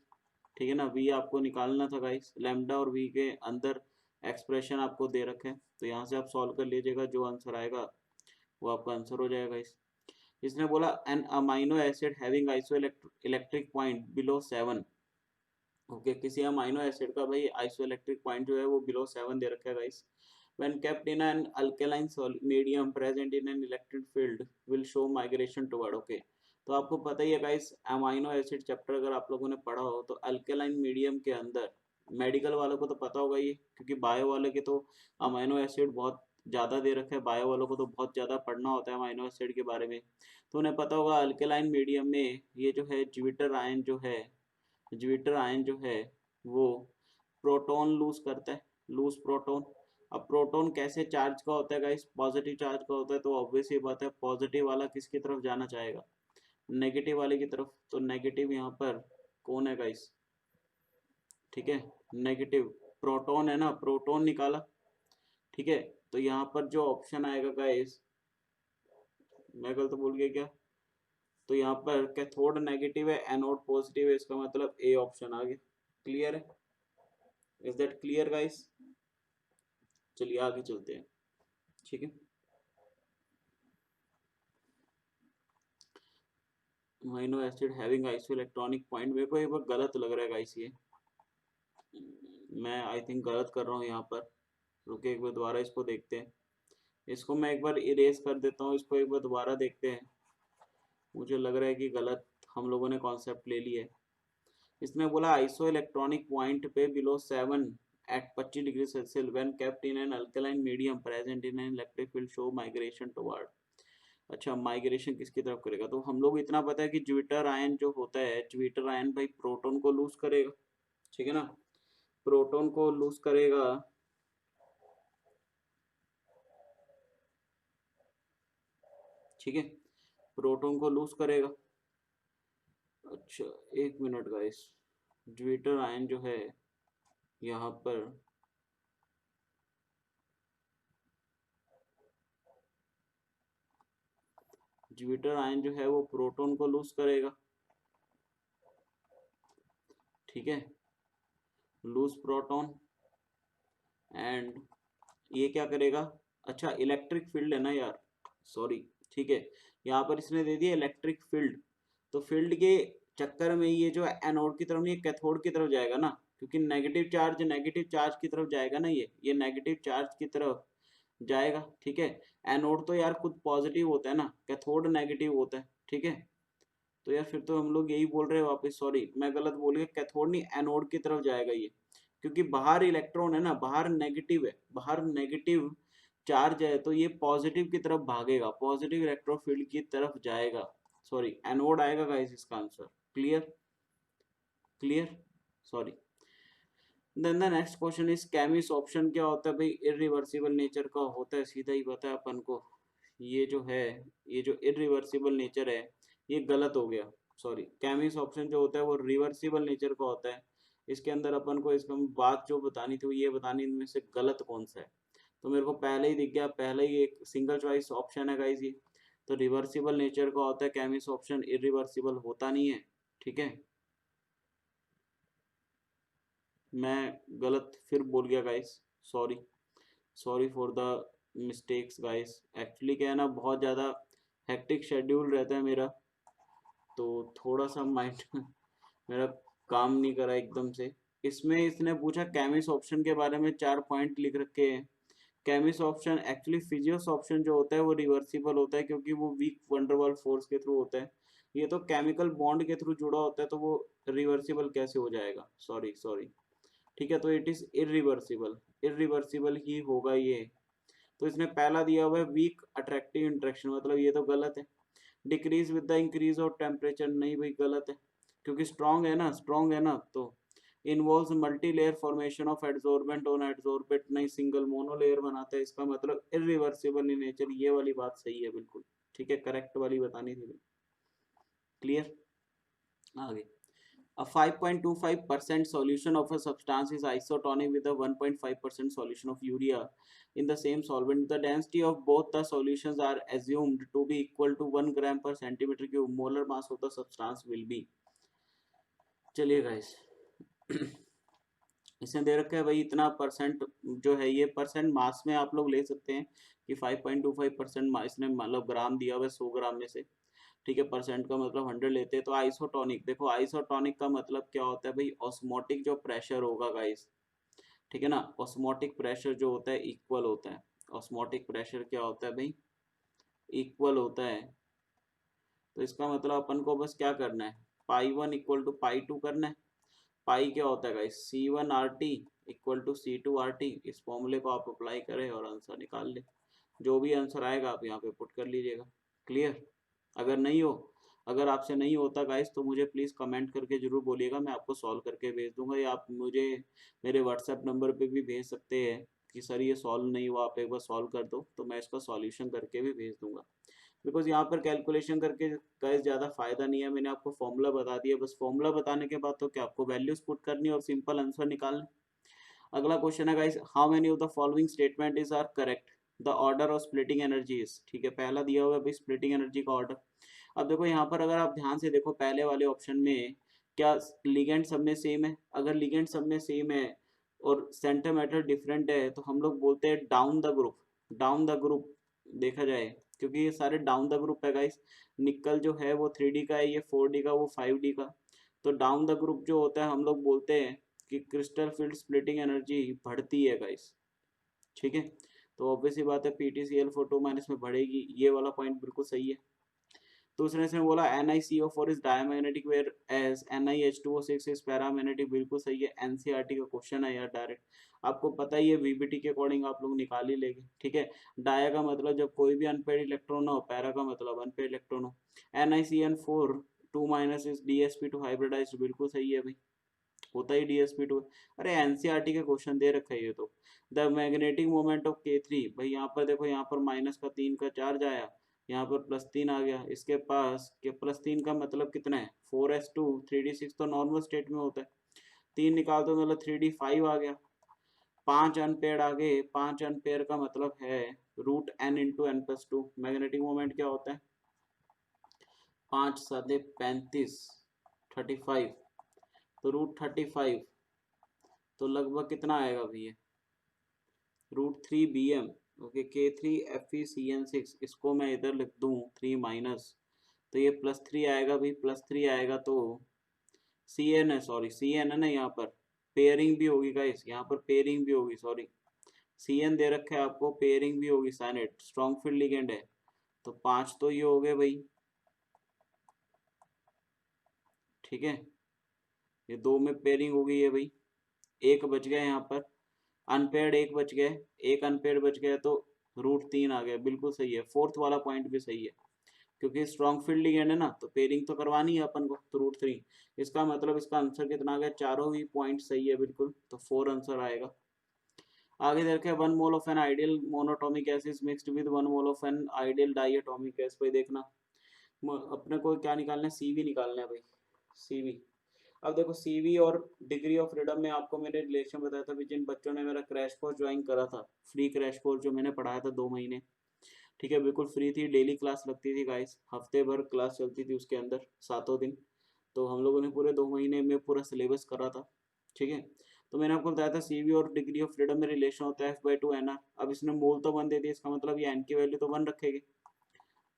ठीक है ना। वी आपको निकालना था गाइस, लैम्डा और वी के अंदर एक्सप्रेशन आपको दे रखे हैं, तो यहाँ से आप सॉल्व कर लीजिएगा, जो आंसर आएगा वो आपका आंसर हो जाएगा गाइस। इसने बोला an amino acid having isoelectric point below 7। Okay, किसी अमाइनो एसिड का भाई आइसो इलेक्ट्रिक पॉइंट जो है वो बिलो 7 दे रखा है guys. When kept in an alkaline medium present in an electric field will show migration toward, okay। तो आपको पता ही है गाइस, अमाइनो एसिड चैप्टर अगर आप लोगों ने पढ़ा हो तो अल्केलाइन मीडियम के अंदर, मेडिकल वालों को तो पता होगा ये, क्योंकि बायो वाले के तो अमाइनो एसिड बहुत ज़्यादा दे रखे हैं, बायो वालों को तो बहुत ज़्यादा पढ़ना होता है अमाइनो एसिड के बारे में। तो उन्हें पता होगा अल्केलाइन मीडियम में ये जो है ज्विटर आयन जो है, ज्विटर आयन जो है वो प्रोटॉन लूज करता है, लूज प्रोटॉन। अब प्रोटॉन कैसे चार्ज का होता है गाइस, पॉजिटिव चार्ज का होता है, तो ऑब्वियस ही बात है पॉजिटिव वाला किसकी तरफ जाना चाहेगा, नेगेटिव वाले की तरफ। तो नेगेटिव यहाँ पर कौन है गाइस, ठीक है, नेगेटिव प्रोटॉन है ना, प्रोटॉन निकाला, ठीक है। तो यहाँ पर जो ऑप्शन आएगा गाइस, मैं गलत बोल गया क्या, तो यहाँ पर कैथोड नेगेटिव है, एनोड पॉजिटिव है, इसका मतलब ए ऑप्शन आ गया। क्लियर है, इज दैट क्लियर गाइस। चलिए आगे चलते हैं, ठीक है। Amino acid having iso electronic point, मेरे को एक बार गलत लग रहा है गाइस, ये मैं आई थिंक गलत कर रहा हूँ यहाँ पर। रुके एक बार दोबारा इसको देखते हैं, इसको मैं एक बार इरेज कर देता हूँ, इसको एक बार दोबारा देखते हैं। मुझे लग रहा है कि गलत हम लोगों ने कॉन्सेप्ट ले लिया है। इसने बोला आइसो इलेक्ट्रॉनिक पॉइंट पे below 7 at 25 degree Celsius when kept in an alkaline medium present in an electric field show migration toward. अच्छा, माइग्रेशन किसकी तरफ करेगा, तो हम लोग इतना पता है कि ज्विटर आयन जो होता है, ज्विटर आयन भाई प्रोटॉन को लूज करेगा, ठीक है ना, प्रोटॉन को लूज करेगा, ठीक है, प्रोटॉन को लूज करेगा। अच्छा, एक मिनट गाइस, ज्विटर आयन जो है यहाँ पर, ज्विटर आयन जो है वो प्रोटॉन को लूज करेगा, ठीक है, लूज प्रोटॉन, एंड ये क्या करेगा, अच्छा इलेक्ट्रिक फील्ड है ना यार, सॉरी, ठीक है, यहाँ पर इसने दे दिया इलेक्ट्रिक फील्ड, तो फील्ड के चक्कर में ये जो एनोड की तरफ नहीं, कैथोड की तरफ जाएगा ना, क्योंकि नेगेटिव चार्ज की तरफ जाएगा ना, ये नेगेटिव चार्ज की तरफ जाएगा, ठीक है। एनोड तो यार खुद पॉजिटिव होता है ना, कैथोड नेगेटिव होता है, ठीक है। तो यार फिर तो हम लोग यही बोल रहे हैं वापस, सॉरी मैं गलत बोल गया, कैथोड नहीं एनोड की तरफ जाएगा ये, क्योंकि बाहर इलेक्ट्रॉन है ना, बाहर नेगेटिव है, बाहर नेगेटिव चार्ज है, तो ये पॉजिटिव की तरफ भागेगा, पॉजिटिव इलेक्ट्रोफील्ड की तरफ जाएगा, सॉरी एनोड आएगा गाइस इसका answer. Clear, clear, sorry. Then the next question is केमिस ऑप्शन क्या होता है भाई, इरिवर्सिबल नेचर का होता है, सीधा ही पता है अपन को। ये जो है, ये जो इरिवर्सिबल नेचर है ये गलत हो गया, सॉरी केमिस ऑप्शन जो होता है वो रिवर्सिबल नेचर का होता है। इसके अंदर अपन को इसका बात जो बतानी थी वो ये बतानी, इनमें से गलत कौन सा है। तो मेरे को पहले ही दिख गया, पहले ही एक सिंगल चॉइस ऑप्शन है गाइस ये। तो रिवर्सिबल नेचर का होता है केमिस ऑप्शन, इरिवर्सिबल होता नहीं है, ठीक है। मैं गलत फिर बोल गया guys, sorry, sorry for the mistakes guys. Actually क्या है ना, बहुत ज़्यादा हेक्टिक शेड्यूल रहता है मेरा, तो थोड़ा सा माइंड मेरा काम नहीं करा एकदम से। इसमें इसने पूछा केमिस ऑप्शन के बारे में, 4 पॉइंट लिख रखे हैं। Cummins option actually physios option जो होता है वो रिवर्सिबल होता है, क्योंकि वो वीक वंडरवाल फोर्स के थ्रू होता है। ये तो केमिकल बॉन्ड के थ्रू जुड़ा होता है, तो वो रिवर्सिबल कैसे हो जाएगा, सॉरी सॉरी, ठीक है। तो इट इज इरिवर्सिबल, इरिवर्सिबल ही होगा ये। तो इसने पहला दिया हुआ है वीक अट्रैक्टिव इंटरेक्शन, मतलब ये तो गलत है। Decrease with the increase of temperature, नहीं भाई गलत है, क्योंकि स्ट्रॉन्ग है ना, स्ट्रॉन्ग है ना। तो involves multi layer formation of adsorbent on adsorbent, नहीं सिंगल मोनोलेयर बनाता है, इसका मतलब इरिवर्सिबल इन नेचर। ये वाली बात सही है बिल्कुल, ठीक है, करेक्ट वाली बतानी थी। क्लियर, आगे। A 5.25% solution of a substance is isotonic with a 1.5% solution of urea in the same solvent. The density of both the solutions are assumed to be equal to 1 gram per centimeter cube. Molar mass of the substance will be. चलिए guys, इसने दे रखा है भाई इतना percent जो है, ये percent मास में आप लोग ले सकते हैं कि 5.25% इसने मतलब ग्राम दिया हुआ है 100 ग्राम में से, ठीक है। परसेंट का मतलब 100 लेते हैं। तो आइसोटोनिक, देखो आइसोटोनिक का मतलब क्या होता है भाई, ऑस्मोटिक जो प्रेशर होगा गाइस, ठीक है ना, ऑस्मोटिक प्रेशर जो होता है इक्वल होता है। ऑस्मोटिक प्रेशर क्या होता है भाई, इक्वल होता है। तो इसका मतलब अपन को बस क्या करना है, पाई 1 इक्वल टू पाई 2 करना है। पाई क्या होता है guys, C1RT equal to C2RT। इस फॉर्मूले को आप अप्लाई करें और आंसर निकाल ले। जो भी आंसर आएगा आप यहाँ पे पुट कर लीजिएगा। क्लियर, अगर नहीं हो, अगर आपसे नहीं होता गाइस तो मुझे प्लीज़ कमेंट करके जरूर बोलिएगा, मैं आपको सॉल्व करके भेज दूंगा, या आप मुझे मेरे व्हाट्सएप नंबर पे भी भेज सकते हैं कि सर ये सॉल्व नहीं हुआ, आप एक बार सॉल्व कर दो, तो मैं इसका सॉल्यूशन करके भी भेज दूंगा। बिकॉज यहाँ पर कैलकुलेशन करके गाइस ज़्यादा फायदा नहीं है, मैंने आपको फॉर्मूला बता दिया, बस फॉर्मूला बताने के बाद तो क्या आपको वैल्यूज पुट करनी और सिंपल आंसर निकालना। अगला क्वेश्चन है guys, how many of the following statement is are correct, the order of splitting energy is, ठीक है। पहला दिया हुआ है भाई स्प्लिटिंग एनर्जी का ऑर्डर। अब देखो यहाँ पर अगर आप ध्यान से देखो पहले वाले ऑप्शन में, क्या लिगेंड सब में सेम है? अगर लिगेंड सब में सेम है और सेंटर मैटर डिफरेंट है, तो हम लोग बोलते हैं down the group, down the group देखा जाए, क्योंकि ये सारे डाउन द ग्रुप है गाइस। निकल जो है वो 3D का है, ये 4D का, वो 5D का। तो डाउन द ग्रुप जो होता है हम लोग बोलते हैं कि क्रिस्टल फील्ड स्प्लिटिंग एनर्जी बढ़ती है गाइस, ठीक है। तो ऑब्वियस ही बात है PtCl4 - में बढ़ेगी, ये वाला पॉइंट बिल्कुल सही है। दूसरे ने बोला NiCO4 is diamagnetic whereas NiH2O6 is paramagnetic, बिल्कुल सही है। एनसीईआरटी का क्वेश्चन है यार डायरेक्ट, आपको पता ही है, VBT के अकॉर्डिंग आप लोग निकाल ही लेंगे, ठीक है। डाया का मतलब जब कोई भी अनपेड इलेक्ट्रॉन हो, पैरा का मतलब अनपेड इलेक्ट्रॉन हो। NiCN4 2- इज DsP2 हाइब्रिडाइज्ड, बिल्कुल सही है भाई, होता ही DsP2। अरे एनसीईआरटी के क्वेश्चन दे रखा है ये तो। The magnetic moment of K3, भाई यहाँ पर देखो, यहाँ पर -3 का चार्ज आया, यहाँ पर +3 आ गया, इसके पास के +3 का मतलब कितना है 4s2, 3d6 तो नॉर्मल स्टेट में होता है, 3 निकाल दो मतलब 3d5 आ गया। 5 अनपेयर आगे, 5 अनपेयर का मतलब है √n into n+2। Magnetic moment क्या होता है, 5×7 = 35, 35, तो √35 तो लगभग कितना आएगा भैया, √3 bm। ओके, K3FeCN6, इसको मैं इधर लिख दूं 3 तो ये +3 आएगा भाई, +3 आएगा तो Cn है, सॉरी Cn है ना, यहाँ पर पेयरिंग भी होगी गाइस, यहाँ पर पेयरिंग भी होगी, सॉरी Cn दे रखा है आपको, पेयरिंग भी होगी, साइनेट स्ट्रॉन्ग फील्ड लिगेंड है। तो 5 तो ये हो गए भाई, ठीक है, ये 2 में पेयरिंग हो गई है भाई, एक बच गया यहाँ पर, अनपेयर्ड एक बच गए, एक अनपेयर्ड बच गया तो √3 आ गया, बिल्कुल सही है। फोर्थ वाला पॉइंट भी सही है, क्योंकि स्ट्रॉन्ग फील्ड लिगेंड है ना, तो पेयरिंग तो करवानी है अपन को, तो √3। इसका मतलब इसका आंसर कितना आ गया, चारों ही पॉइंट सही है बिल्कुल, तो 4 आंसर आएगा। आगे देखें, 1 mole of an ideal monoatomic gas is mixed with 1 mole of an ideal diatomic gas. भाई देखना, अपने को क्या निकालना है, सीवी निकालना है भाई, सीवी। अब देखो सीवी और डिग्री ऑफ फ्रीडम में आपको मैंने रिलेशन बताया था, जिन बच्चों ने मेरा क्रैश कोर्स ज्वाइन करा था, फ्री क्रैश कोर्स जो मैंने पढ़ाया था 2 महीने, ठीक है, बिल्कुल फ्री थी, डेली क्लास लगती थी गाइस, हफ्ते भर क्लास चलती थी उसके अंदर, 7 दिन। तो हम लोगों ने पूरे 2 महीने में पूरा सिलेबस करा था, ठीक है। तो मैंने आपको बताया था सीवी और डिग्री ऑफ फ्रीडम में रिलेशन होता है F/2 NR। अब इसने मोल तो 1 दे दिया, इसका मतलब ये एन की वैल्यू तो 1 रखेगी।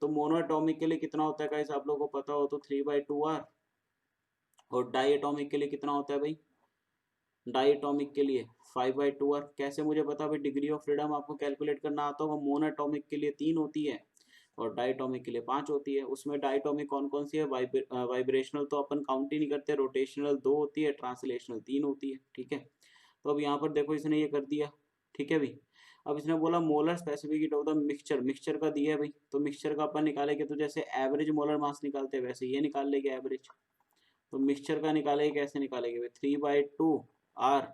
तो मोनोएटॉमिक के लिए कितना होता है गाइस, आप लोगों को पता हो तो 3/2R। और डाई एटॉमिक के लिए कितना होता है भाई, डाई एटॉमिक के लिए 5/2R। कैसे मुझे पता भाई, डिग्री ऑफ फ्रीडम आपको कैलकुलेट करना आता होगा। मोनोएटॉमिक के लिए 3 होती है और डाइटोमिक के लिए 5 होती है। उसमें डाइटोमिक कौन कौन सी है, वाइब्रेशनल तो अपन काउंट ही नहीं करते, रोटेशनल 2 होती है, ट्रांसलेशनल 3 होती है, ठीक है। तो अब यहाँ पर देखो इसने ये कर दिया, ठीक है भाई। अब इसने बोला molar specific heat of the mixture, mixture का दिया है भाई, तो मिक्सचर का अपन निकालेंगे तो जैसे एवरेज मोलर मास निकालते हैं वैसे ये निकाल लेंगे एवरेज। तो मिक्सचर का निकालेंगे, कैसे निकालेंगे भाई, 3/2R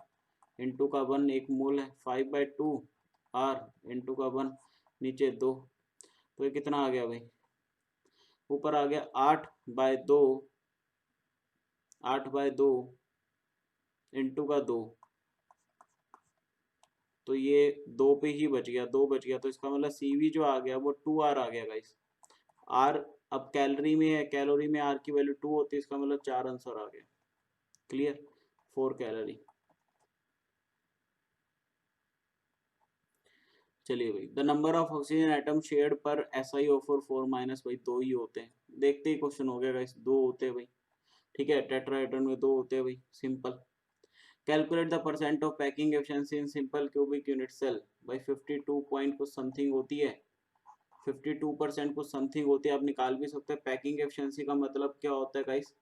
इंटू का 1 एक मोल है, 5/2R इंटू का 1 नीचे 2, तो ये कितना आ गया भाई, ऊपर आ गया 8/2, 8/2 इंटू का 2, तो ये 2 पे ही बच गया, 2 बच गया, तो इसका मतलब सीवी जो आ गया वो 2R आ गया गाइस। आर अब कैलोरी में है, कैलोरी में आर की वैल्यू 2 होती है, इसका मतलब 4 आंसर आ गया, क्लियर, 4 कैलोरी। चलिए भाई, the number of oxygen atom shared पर SiO4 4- भाई 2 ही होते हैं, देखते ही क्वेश्चन हो गया गाइस, 2 होते हैं भाई, ठीक है। टेट्राहेड्रन में 2 होते हैं भाई, simple. Calculate the percent of packing efficiency in simple cubic unit cell, भाई 52 पॉइंट कुछ समथिंग होती है, 52% कुछ समथिंग होती है, आप निकाल भी सकते हैं। पैकिंग एफिशिएंसी का मतलब क्या होता है गाइस,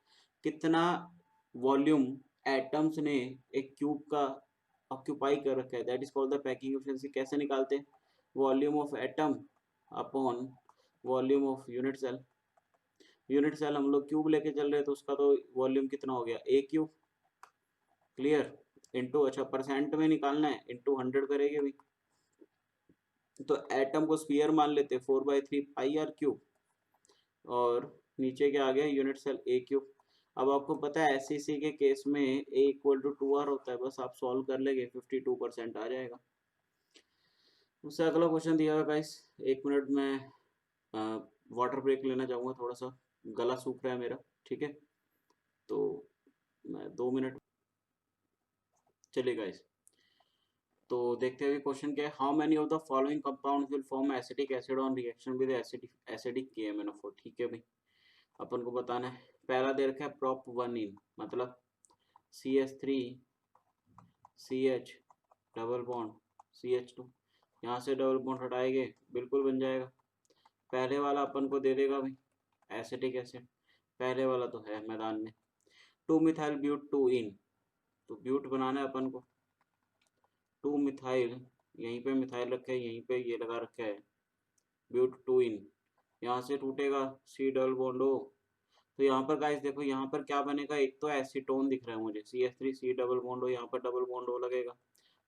कितना वॉल्यूम एटम्स ने एक क्यूब का ऑक्यूपाई कर रखा है, that is called the packing efficiency. कैसे निकालते हैं, volume of atom upon volume of unit cell. Unit cell हम लोग क्यूब लेके चल रहे हैं, तो उसका तो वॉल्यूम कितना हो गया, A क्यूब, क्लियर, इंटू, अच्छा परसेंट में निकालना है, इंटू 100 करेंगे भी, तो एटम को स्फीयर मान लेते, 4/3 πr क्यूब, और नीचे क्या आ गया, यूनिट सेल A क्यूब। अब आपको पता है SCC के केस में A=2R होता है, बस आप सॉल्व कर लेंगे 52% आ जाएगा। उससे अगला क्वेश्चन दिया हुआ गाइस, 1 मिनट में वाटर ब्रेक लेना चाहूँगा, थोड़ा सा गला सूख रहा है मेरा, ठीक है, तो मैं 2 मिनट, चलिए गाइस। तो देखते हैं क्वेश्चन क्या है, how many of the following compounds will form acetic acid on reaction with acidic KMnO4, ठीक है भाई, अपन को बताना है। पहला दे रखा है prop 1 in, मतलब CH3CH डबल बॉन्ड CH2, यहाँ से डबल बॉन्ड हटाएंगे, बिल्कुल बन जाएगा। पहले वाला अपन को दे देगा भाई एसिटिक एसिड, पहले वाला तो है मैदान में। 2 मिथाइल ब्यूट 2 इन, तो ब्यूट बनाना है अपन को, 2 मिथाइल, यहीं पे मिथाइल रखा है, यहीं पे ये लगा रखा है, ब्यूट 2 इन, यहाँ से टूटेगा C डबल बॉन्ड O। तो यहाँ पर गाइस देखो, यहाँ पर क्या बनेगा, एक तो एसीटोन दिख रहा है मुझे, CH3 C double bond O, यहाँ पर डबल बॉन्ड O लगेगा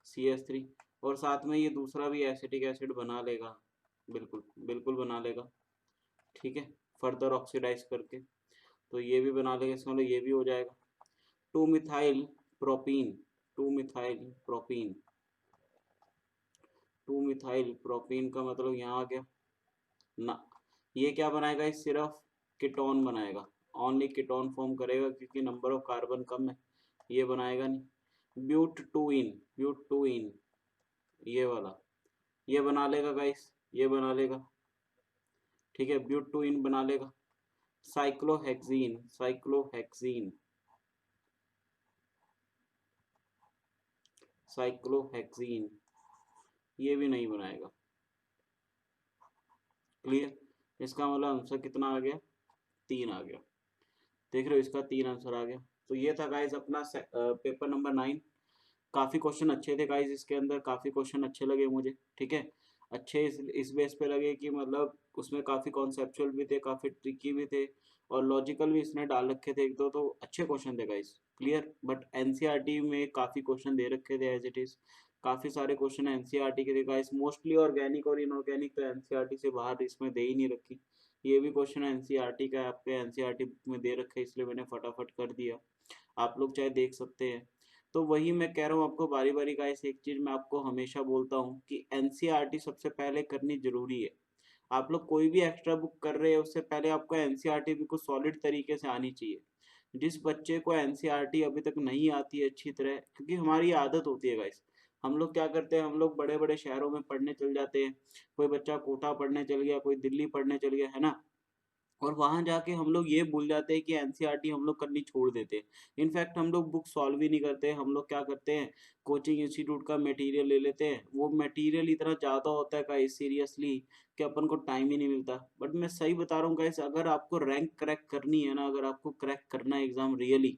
CH3, और साथ में ये दूसरा भी एसिटिक एसिड बना लेगा, बिल्कुल बिल्कुल बना लेगा, ठीक है, फर्दर ऑक्सीडाइज करके, तो ये भी बना लेगा, इसका मतलब ये भी हो जाएगा। 2 methyl propene, 2 methyl propene, 2 methyl propene का मतलब यहाँ आ गया ना, ये क्या बनाएगा, इस सिर्फ कीटोन बनाएगा, ओनली कीटोन फॉर्म करेगा, क्योंकि नंबर ऑफ कार्बन कम है, ये बनाएगा नहीं। ब्यूट टू इन ये वाला, ये बना लेगा गाइस, ये बना लेगा, ठीक है, ब्यूट टू इन बना लेगा। साइक्लोहेक्सीन, साइक्लोहेक्सीन, साइक्लोहेक्सीन, ये भी नहीं बनाएगा, क्लियर। इसका मतलब आंसर कितना आ गया, 3 आ गया, देख रहे हो, इसका 3 आंसर आ गया। तो ये था गाइस अपना पेपर नंबर 9। काफी क्वेश्चन अच्छे थे गाइस, इसके अंदर काफी क्वेश्चन अच्छे लगे मुझे, ठीक है। अच्छे इस बेस पे लगे कि मतलब उसमें काफी कॉन्सेप्चुअल भी थे, काफी ट्रिकी भी थे, और लॉजिकल भी इसने डाल रखे थे एक दो, तो अच्छे क्वेश्चन थे गाइस, क्लियर। बट एनसीईआरटी में काफी क्वेश्चन दे रखे थे एज इट इज, काफी सारे क्वेश्चन एनसीईआरटी के थे गाइस, मोस्टली ऑर्गेनिक और इनऑर्गेनिक तो एनसीईआरटी से बाहर इसमें दे ही नहीं रखी। ये भी क्वेश्चन एनसीईआरटी का आपके एनसीईआरटी बुक में दे रखा है, इसलिए मैंने फटाफट कर दिया, आप लोग चाहे देख सकते हैं। तो वही मैं कह रहा हूँ आपको बारी बारी गाइस, एक चीज मैं आपको हमेशा बोलता हूँ कि एनसीईआरटी सबसे पहले करनी जरूरी है। आप लोग कोई भी एक्स्ट्रा बुक कर रहे हैं उससे पहले आपको एनसीईआरटी भी कुछ सॉलिड तरीके से आनी चाहिए। जिस बच्चे को एनसीईआरटी अभी तक नहीं आती है अच्छी तरह, क्योंकि हमारी आदत होती है गाइस, हम लोग क्या करते हैं, हम लोग बड़े बड़े शहरों में पढ़ने चल जाते हैं, कोई बच्चा कोटा पढ़ने चल गया, कोई दिल्ली पढ़ने चल गया, है ना। और वहां जाके हम लोग ये भूल जाते हैं कि एनसीईआरटी हम लोग करनी छोड़ देते हैं। इनफैक्ट हम लोग बुक सॉल्व ही नहीं करते, हम लोग क्या करते हैं, कोचिंग इंस्टीट्यूट का मटेरियल ले लेते हैं, वो मटेरियल इतना ज़्यादा होता है गाइस सीरियसली, कि अपन को टाइम ही नहीं मिलता। बट मैं सही बता रहा हूँ गाइस, अगर आपको रैंक क्रैक करनी है ना, अगर आपको क्रैक करना है एग्जाम रियली,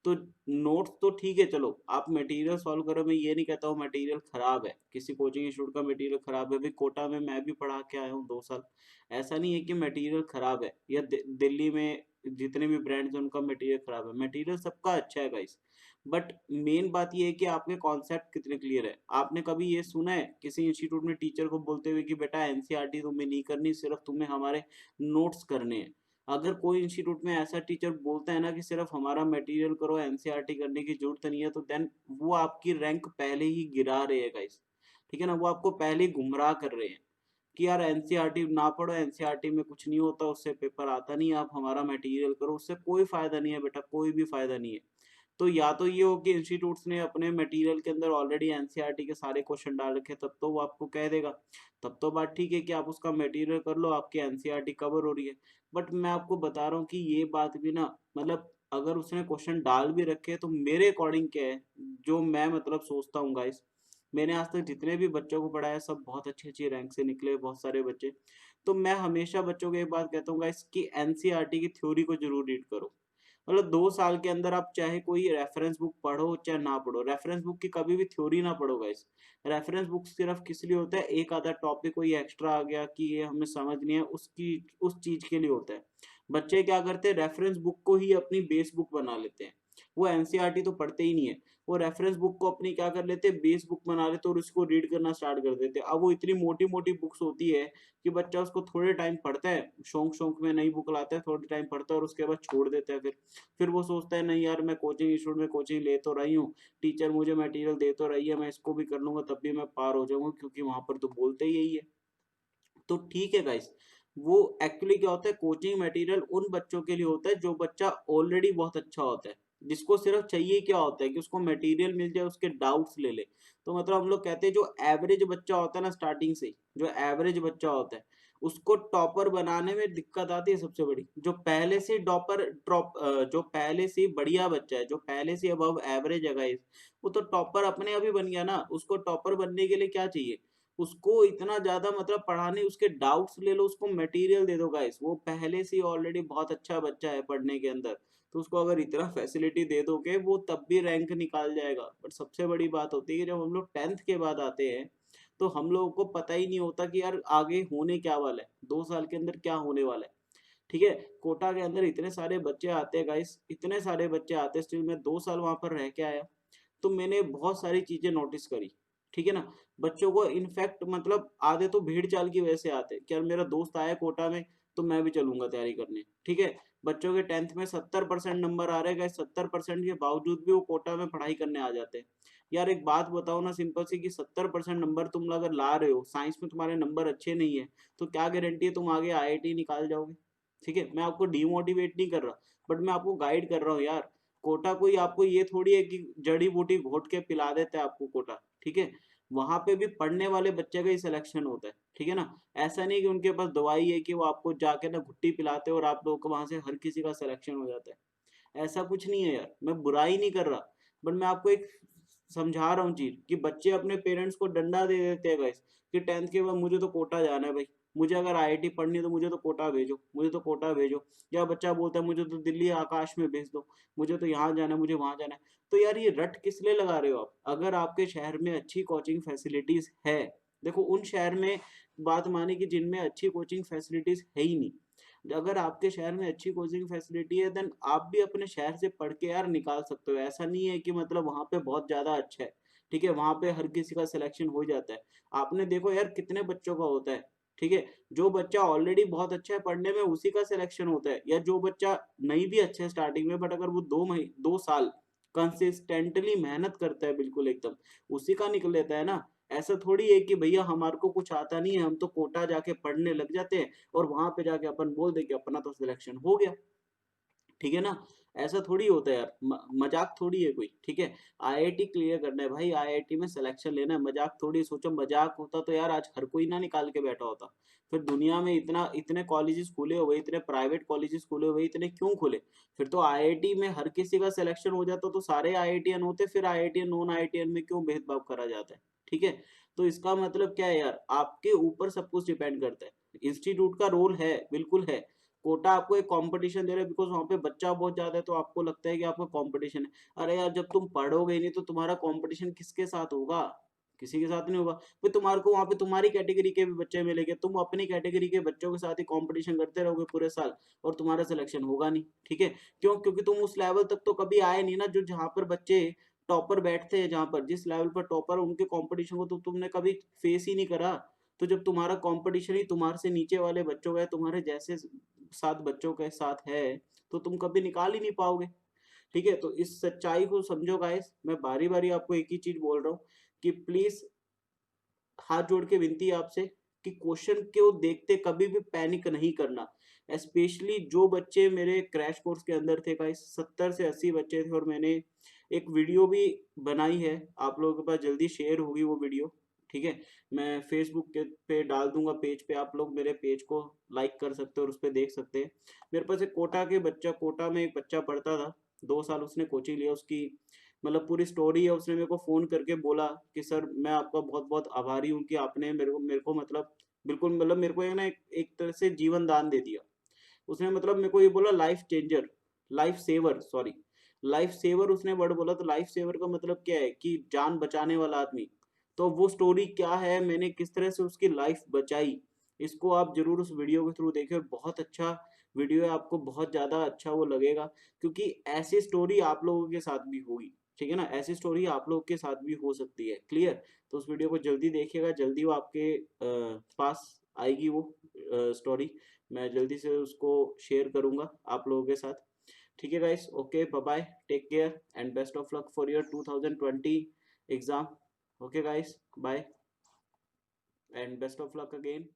तो नोट्स तो ठीक है, चलो आप मटेरियल सॉल्व करो, मैं ये नहीं कहता हूँ मटेरियल खराब है, किसी कोचिंग इंस्टीट्यूट का मटेरियल खराब है, अभी कोटा में मैं भी पढ़ा के आया हूँ 2 साल, ऐसा नहीं है कि मटेरियल खराब है, या दिल्ली में जितने भी ब्रांड्स हैं उनका मटेरियल खराब है, मटेरियल सबका अच्छा है गाइस। बट मेन बात ये है कि आपके कॉन्सेप्ट कितने क्लियर है। आपने कभी ये सुना है किसी इंस्टीट्यूट में टीचर को बोलते हुए कि बेटा एनसीईआरटी तुम्हें नहीं करनी, सिर्फ तुम्हें हमारे नोट्स करने हैं। अगर कोई इंस्टीट्यूट में ऐसा टीचर बोलता है ना कि सिर्फ हमारा मटेरियल करो, एनसीईआरटी करने की जरूरत नहीं है, तो देन वो आपकी रैंक पहले ही गिरा रहे हैं गाइस, ठीक है ना, वो आपको पहले ही गुमराह कर रहे हैं कि यार एनसीईआरटी ना पढ़ो, एनसीईआरटी में कुछ नहीं होता, उससे पेपर आता नहीं, आप हमारा मटेरियल करो, उससे कोई फायदा नहीं है बेटा, कोई भी फायदा नहीं है। तो या तो ये हो कि इंस्टीट्यूट्स ने अपने मटेरियल के अंदर ऑलरेडी एनसीईआरटी के सारे क्वेश्चन डाल रखे, तब तो वो आपको कह देगा, तब तो बात ठीक है कि आप उसका मटेरियल कर लो, आपकी एनसीईआरटी कवर हो रही है। बट मैं आपको बता रहा हूँ कि ये बात भी ना, मतलब अगर उसने क्वेश्चन डाल भी रखे तो मेरे अकॉर्डिंग क्या है, जो मैं मतलब सोचता हूँ गाइस, मैंने आज तक जितने भी बच्चों को पढ़ाया सब बहुत अच्छी अच्छी रैंक से निकले, बहुत सारे बच्चे। तो मैं हमेशा बच्चों को एक बात कहता हूँ गाइस कि एनसीईआरटी की थ्योरी को जरूर रीड करो। मतलब 2 साल के अंदर आप चाहे कोई रेफरेंस बुक पढ़ो चाहे ना पढ़ो, रेफरेंस बुक की कभी भी थ्योरी ना पढ़ो गाइस। रेफरेंस बुक सिर्फ किस लिए होता है, एक आधा टॉपिक कोई एक्स्ट्रा आ गया कि ये हमें समझ नहीं है, उसकी उस चीज के लिए होता है। बच्चे क्या करते हैं, रेफरेंस बुक को ही अपनी बेस बुक बना लेते हैं, वो एनसीईआरटी तो पढ़ते ही नहीं है, वो रेफरेंस बुक को अपनी क्या कर लेते हैं, बेस बुक बना लेते हैं और उसको रीड करना स्टार्ट कर देते हैं। अब वो इतनी मोटी मोटी बुक्स होती है कि बच्चा उसको थोड़े टाइम पढ़ता है, शौक शौक में नई बुक लाता है, थोड़े टाइम पढ़ता है और उसके बाद छोड़ देता है। फिर वो सोचता है नहीं यार, मैं कोचिंग इंस्टीट्यूट में कोचिंग ले तो रही हूँ, टीचर मुझे मटेरियल दे तो रही है, मैं इसको भी कर लूंगा तब भी मैं पार हो जाऊंगा, क्योंकि वहां पर तो बोलते ही यही है। तो ठीक है गाइस, वो एक्चुअली क्या होता है, कोचिंग मटेरियल उन बच्चों के लिए होता है जो बच्चा ऑलरेडी बहुत अच्छा होता है, जिसको सिर्फ चाहिए क्या होता है कि उसको मटेरियल मिल जाए, उसके डाउट्स ले ले। तो मतलब हम लोग कहते हैं जो एवरेज बच्चा होता है ना, स्टार्टिंग से ही जो एवरेज बच्चा होता है उसको टॉपर बनाने में दिक्कत आती है सबसे बड़ी। जो पहले से टॉपर ड्रॉप जो पहले से बढ़िया बच्चा है, जो पहले से अबव एवरेज है गाइस, वो तो टॉपर अपने अभी बन गया ना। उसको टॉपर बनने के लिए क्या चाहिए, उसको इतना ज्यादा मतलब पढ़ाने, उसके डाउट्स ले लो, उसको मटेरियल दे दो गाइस, वो पहले से ऑलरेडी बहुत अच्छा बच्चा है पढ़ने के अंदर, तो उसको अगर इतना फैसिलिटी दे दोगे वो तब भी रैंक निकाल जाएगा। बट सबसे बड़ी बात होती है कि जब हम लोग 10th के बाद आते हैं तो हम लोगों को पता ही नहीं होता कि यार आगे होने क्या वाला है, 2 साल के अंदर क्या होने वाला है, ठीक है। कोटा के अंदर इतने सारे बच्चे आते हैं गाइस, इतने सारे बच्चे आते हैं, स्टिल मैं 2 साल वहां पर रह के आया, तो मैंने बहुत सारी चीजें नोटिस करी, ठीक है ना। बच्चों को इनफैक्ट मतलब आधे तो भीड़ चाल की वजह से आते हैं कि यार मेरा दोस्त आया कोटा में तो मैं भी चलूंगा तैयारी करने, ठीक है। बच्चों के 10th में 70% नंबर आ रहे हैं, 70% के बावजूद भी वो कोटा में पढ़ाई करने आ जाते हैं। यार एक बात बताओ ना सिंपल सी, कि 70% नंबर तुम अगर ला रहे हो, साइंस में तुम्हारे नंबर अच्छे नहीं है, तो क्या गारंटी है तुम आगे आईआईटी निकाल जाओगे। ठीक है, मैं आपको डिमोटिवेट नहीं कर रहा, बट मैं आपको गाइड कर रहा हूँ यार। कोटा कोई आपको ये थोड़ी है कि जड़ी बूटी घोट के पिला देता है आपको कोटा, ठीक है। वहां पे भी पढ़ने वाले बच्चे का ही सिलेक्शन होता है, ठीक है ना। ऐसा नहीं कि उनके पास दवाई है कि वो आपको जाके ना घुट्टी पिलाते हैं और आप लोगों को वहां से हर किसी का सिलेक्शन हो जाता है। ऐसा कुछ नहीं है यार, मैं बुराई नहीं कर रहा, बट मैं आपको एक समझा रहा हूँ चीज, कि बच्चे अपने पेरेंट्स को डंडा दे देते हैं गाइस कि 10th के बाद मुझे तो कोटा जाना है भाई, मुझे अगर आईआईटी पढ़नी है तो मुझे तो कोटा भेजो, मुझे तो कोटा भेजो। या बच्चा बोलता है मुझे तो दिल्ली आकाश में भेज दो, मुझे तो यहाँ जाना है, मुझे वहां जाना है। तो यार ये रट किस लिए लगा रहे हो आप? अगर आपके शहर में अच्छी कोचिंग फैसिलिटीज है, देखो उन शहर में बात माने कि जिनमें अच्छी कोचिंग फैसिलिटीज है ही नहीं, अगर आपके शहर में अच्छी कोचिंग फैसिलिटी है देन आप भी अपने शहर से पढ़ के यार निकाल सकते हो। ऐसा नहीं है कि मतलब वहां पे बहुत ज्यादा अच्छा है, ठीक है, वहां पे हर किसी का सिलेक्शन हो जाता है। आपने देखो यार कितने बच्चों का होता है, ठीक है, जो बच्चा ऑलरेडी बहुत अच्छा है पढ़ने में उसी का सिलेक्शन होता है, या जो बच्चा नहीं भी अच्छा है स्टार्टिंग में बट अगर वो 2 साल कंसिस्टेंटली मेहनत करता है बिल्कुल एकदम, उसी का निकल लेता है ना। ऐसा थोड़ी है कि भैया हमारे को कुछ आता नहीं है हम तो कोटा जाके पढ़ने लग जाते हैं और वहां पे जाके अपन बोल दे कि अपना तो सिलेक्शन हो गया, ठीक है ना। ऐसा थोड़ी होता है यार, मजाक थोड़ी है कोई, ठीक है। आईआईटी क्लियर करना है भाई, आईआईटी में सिलेक्शन लेना है, मजाक थोड़ी। सोचो मजाक होता तो यार आज हर कोई ना निकाल के बैठा होता। फिर दुनिया में इतना इतने कॉलेजेस खुले हुए, इतने प्राइवेट कॉलेजेस खुले हुए, इतने क्यों खुले? फिर तो आईआईटी में हर किसी का सिलेक्शन हो जाता तो सारे आईआईटीएन होते, फिर आईआईटीएन नॉन आईआईटीएन में क्यों भेदभाव करा जाता है, ठीक है। तो इसका मतलब क्या है यार, आपके ऊपर सब कुछ डिपेंड करता है। इंस्टीट्यूट का रोल है, बिल्कुल है। कोटा आपको एक कंपटीशन दे रहा है बिकॉज वहां पे बच्चा बहुत ज्यादा है तो आपको लगता है कि आपका कंपटीशन है। अरे यार जब तुम पढ़ोगे ही नहीं तो तुम्हारा कंपटीशन किसके साथ होगा? किसी के साथ नहीं होगा। फिर तुम्हारे को वहां पे तुम्हारी कैटेगरी के भी बच्चे मिलेंगे, तुम अपनी कैटेगरी के बच्चों के साथ ही कंपटीशन करते रहोगे पूरे साल और तुम्हारा सिलेक्शन होगा नहीं, ठीक है। क्यों? क्योंकि तुम उस लेवल तक तो कभी आए नहीं ना जो जहां पर बच्चे टॉपर बैठते हैं, जहां पर जिस लेवल पर टॉपर उनके कंपटीशन को तो तुमने कभी फेस ही नहीं करा। तो जब तुम्हारा कंपटीशन ही तुम्हारे से नीचे वाले बच्चों का है, तुम्हारे जैसे 7 बच्चों के साथ है, तो तुम कभी निकाल ही नहीं पाओगे, ठीक है। तो इस सच्चाई को समझो गाइस, मैं बारी बारी आपको एक ही चीज बोल रहा हूँ कि प्लीज हाथ जोड़ के विनती है आपसे कि क्वेश्चन को देखते कभी भी पैनिक नहीं करना। स्पेशली जो बच्चे मेरे क्रैश कोर्स के अंदर थे गाइस, 70 से 80 बच्चे थे और मैंने एक वीडियो भी बनाई है, आप लोगों के पास जल्दी शेयर होगी वो वीडियो, ठीक है। मैं फेसबुक के पे डाल दूंगा पेज पे, आप लोग मेरे पेज को लाइक कर सकते हो और उस पर देख सकते हैं। मेरे पास एक कोटा में एक बच्चा पढ़ता था, 2 साल उसने कोचिंग लिया, उसकी मतलब पूरी स्टोरी है। उसने मेरे को फोन करके बोला कि सर मैं आपका बहुत बहुत आभारी हूँ कि आपने मेरे को मतलब बिल्कुल मतलब मेरे को एक तरह से जीवन दान दे दिया। उसने मतलब मेरे को ये बोला life changer, life saver, sorry, life saver उसने वर्ड बोला। तो लाइफ सेवर का मतलब क्या है कि जान बचाने वाला आदमी। तो वो स्टोरी क्या है, मैंने किस तरह से उसकी लाइफ बचाई, इसको आप जरूर उस वीडियो के थ्रू देखिए। बहुत अच्छा वीडियो है, आपको बहुत ज्यादा अच्छा वो लगेगा, क्योंकि ऐसी स्टोरी आप लोगों के साथ भी होगी, ठीक है ना। ऐसी स्टोरी आप लोग के साथ भी हो सकती है, क्लियर। तो उस वीडियो को जल्दी देखिएगा, जल्दी वो आपके पास आएगी वो स्टोरी। मैं जल्दी से उसको शेयर करूंगा आप लोगों के साथ, ठीक है guys. Okay bye bye, take care and best of luck for your 2020 exam. Okay guys, bye and best of luck again.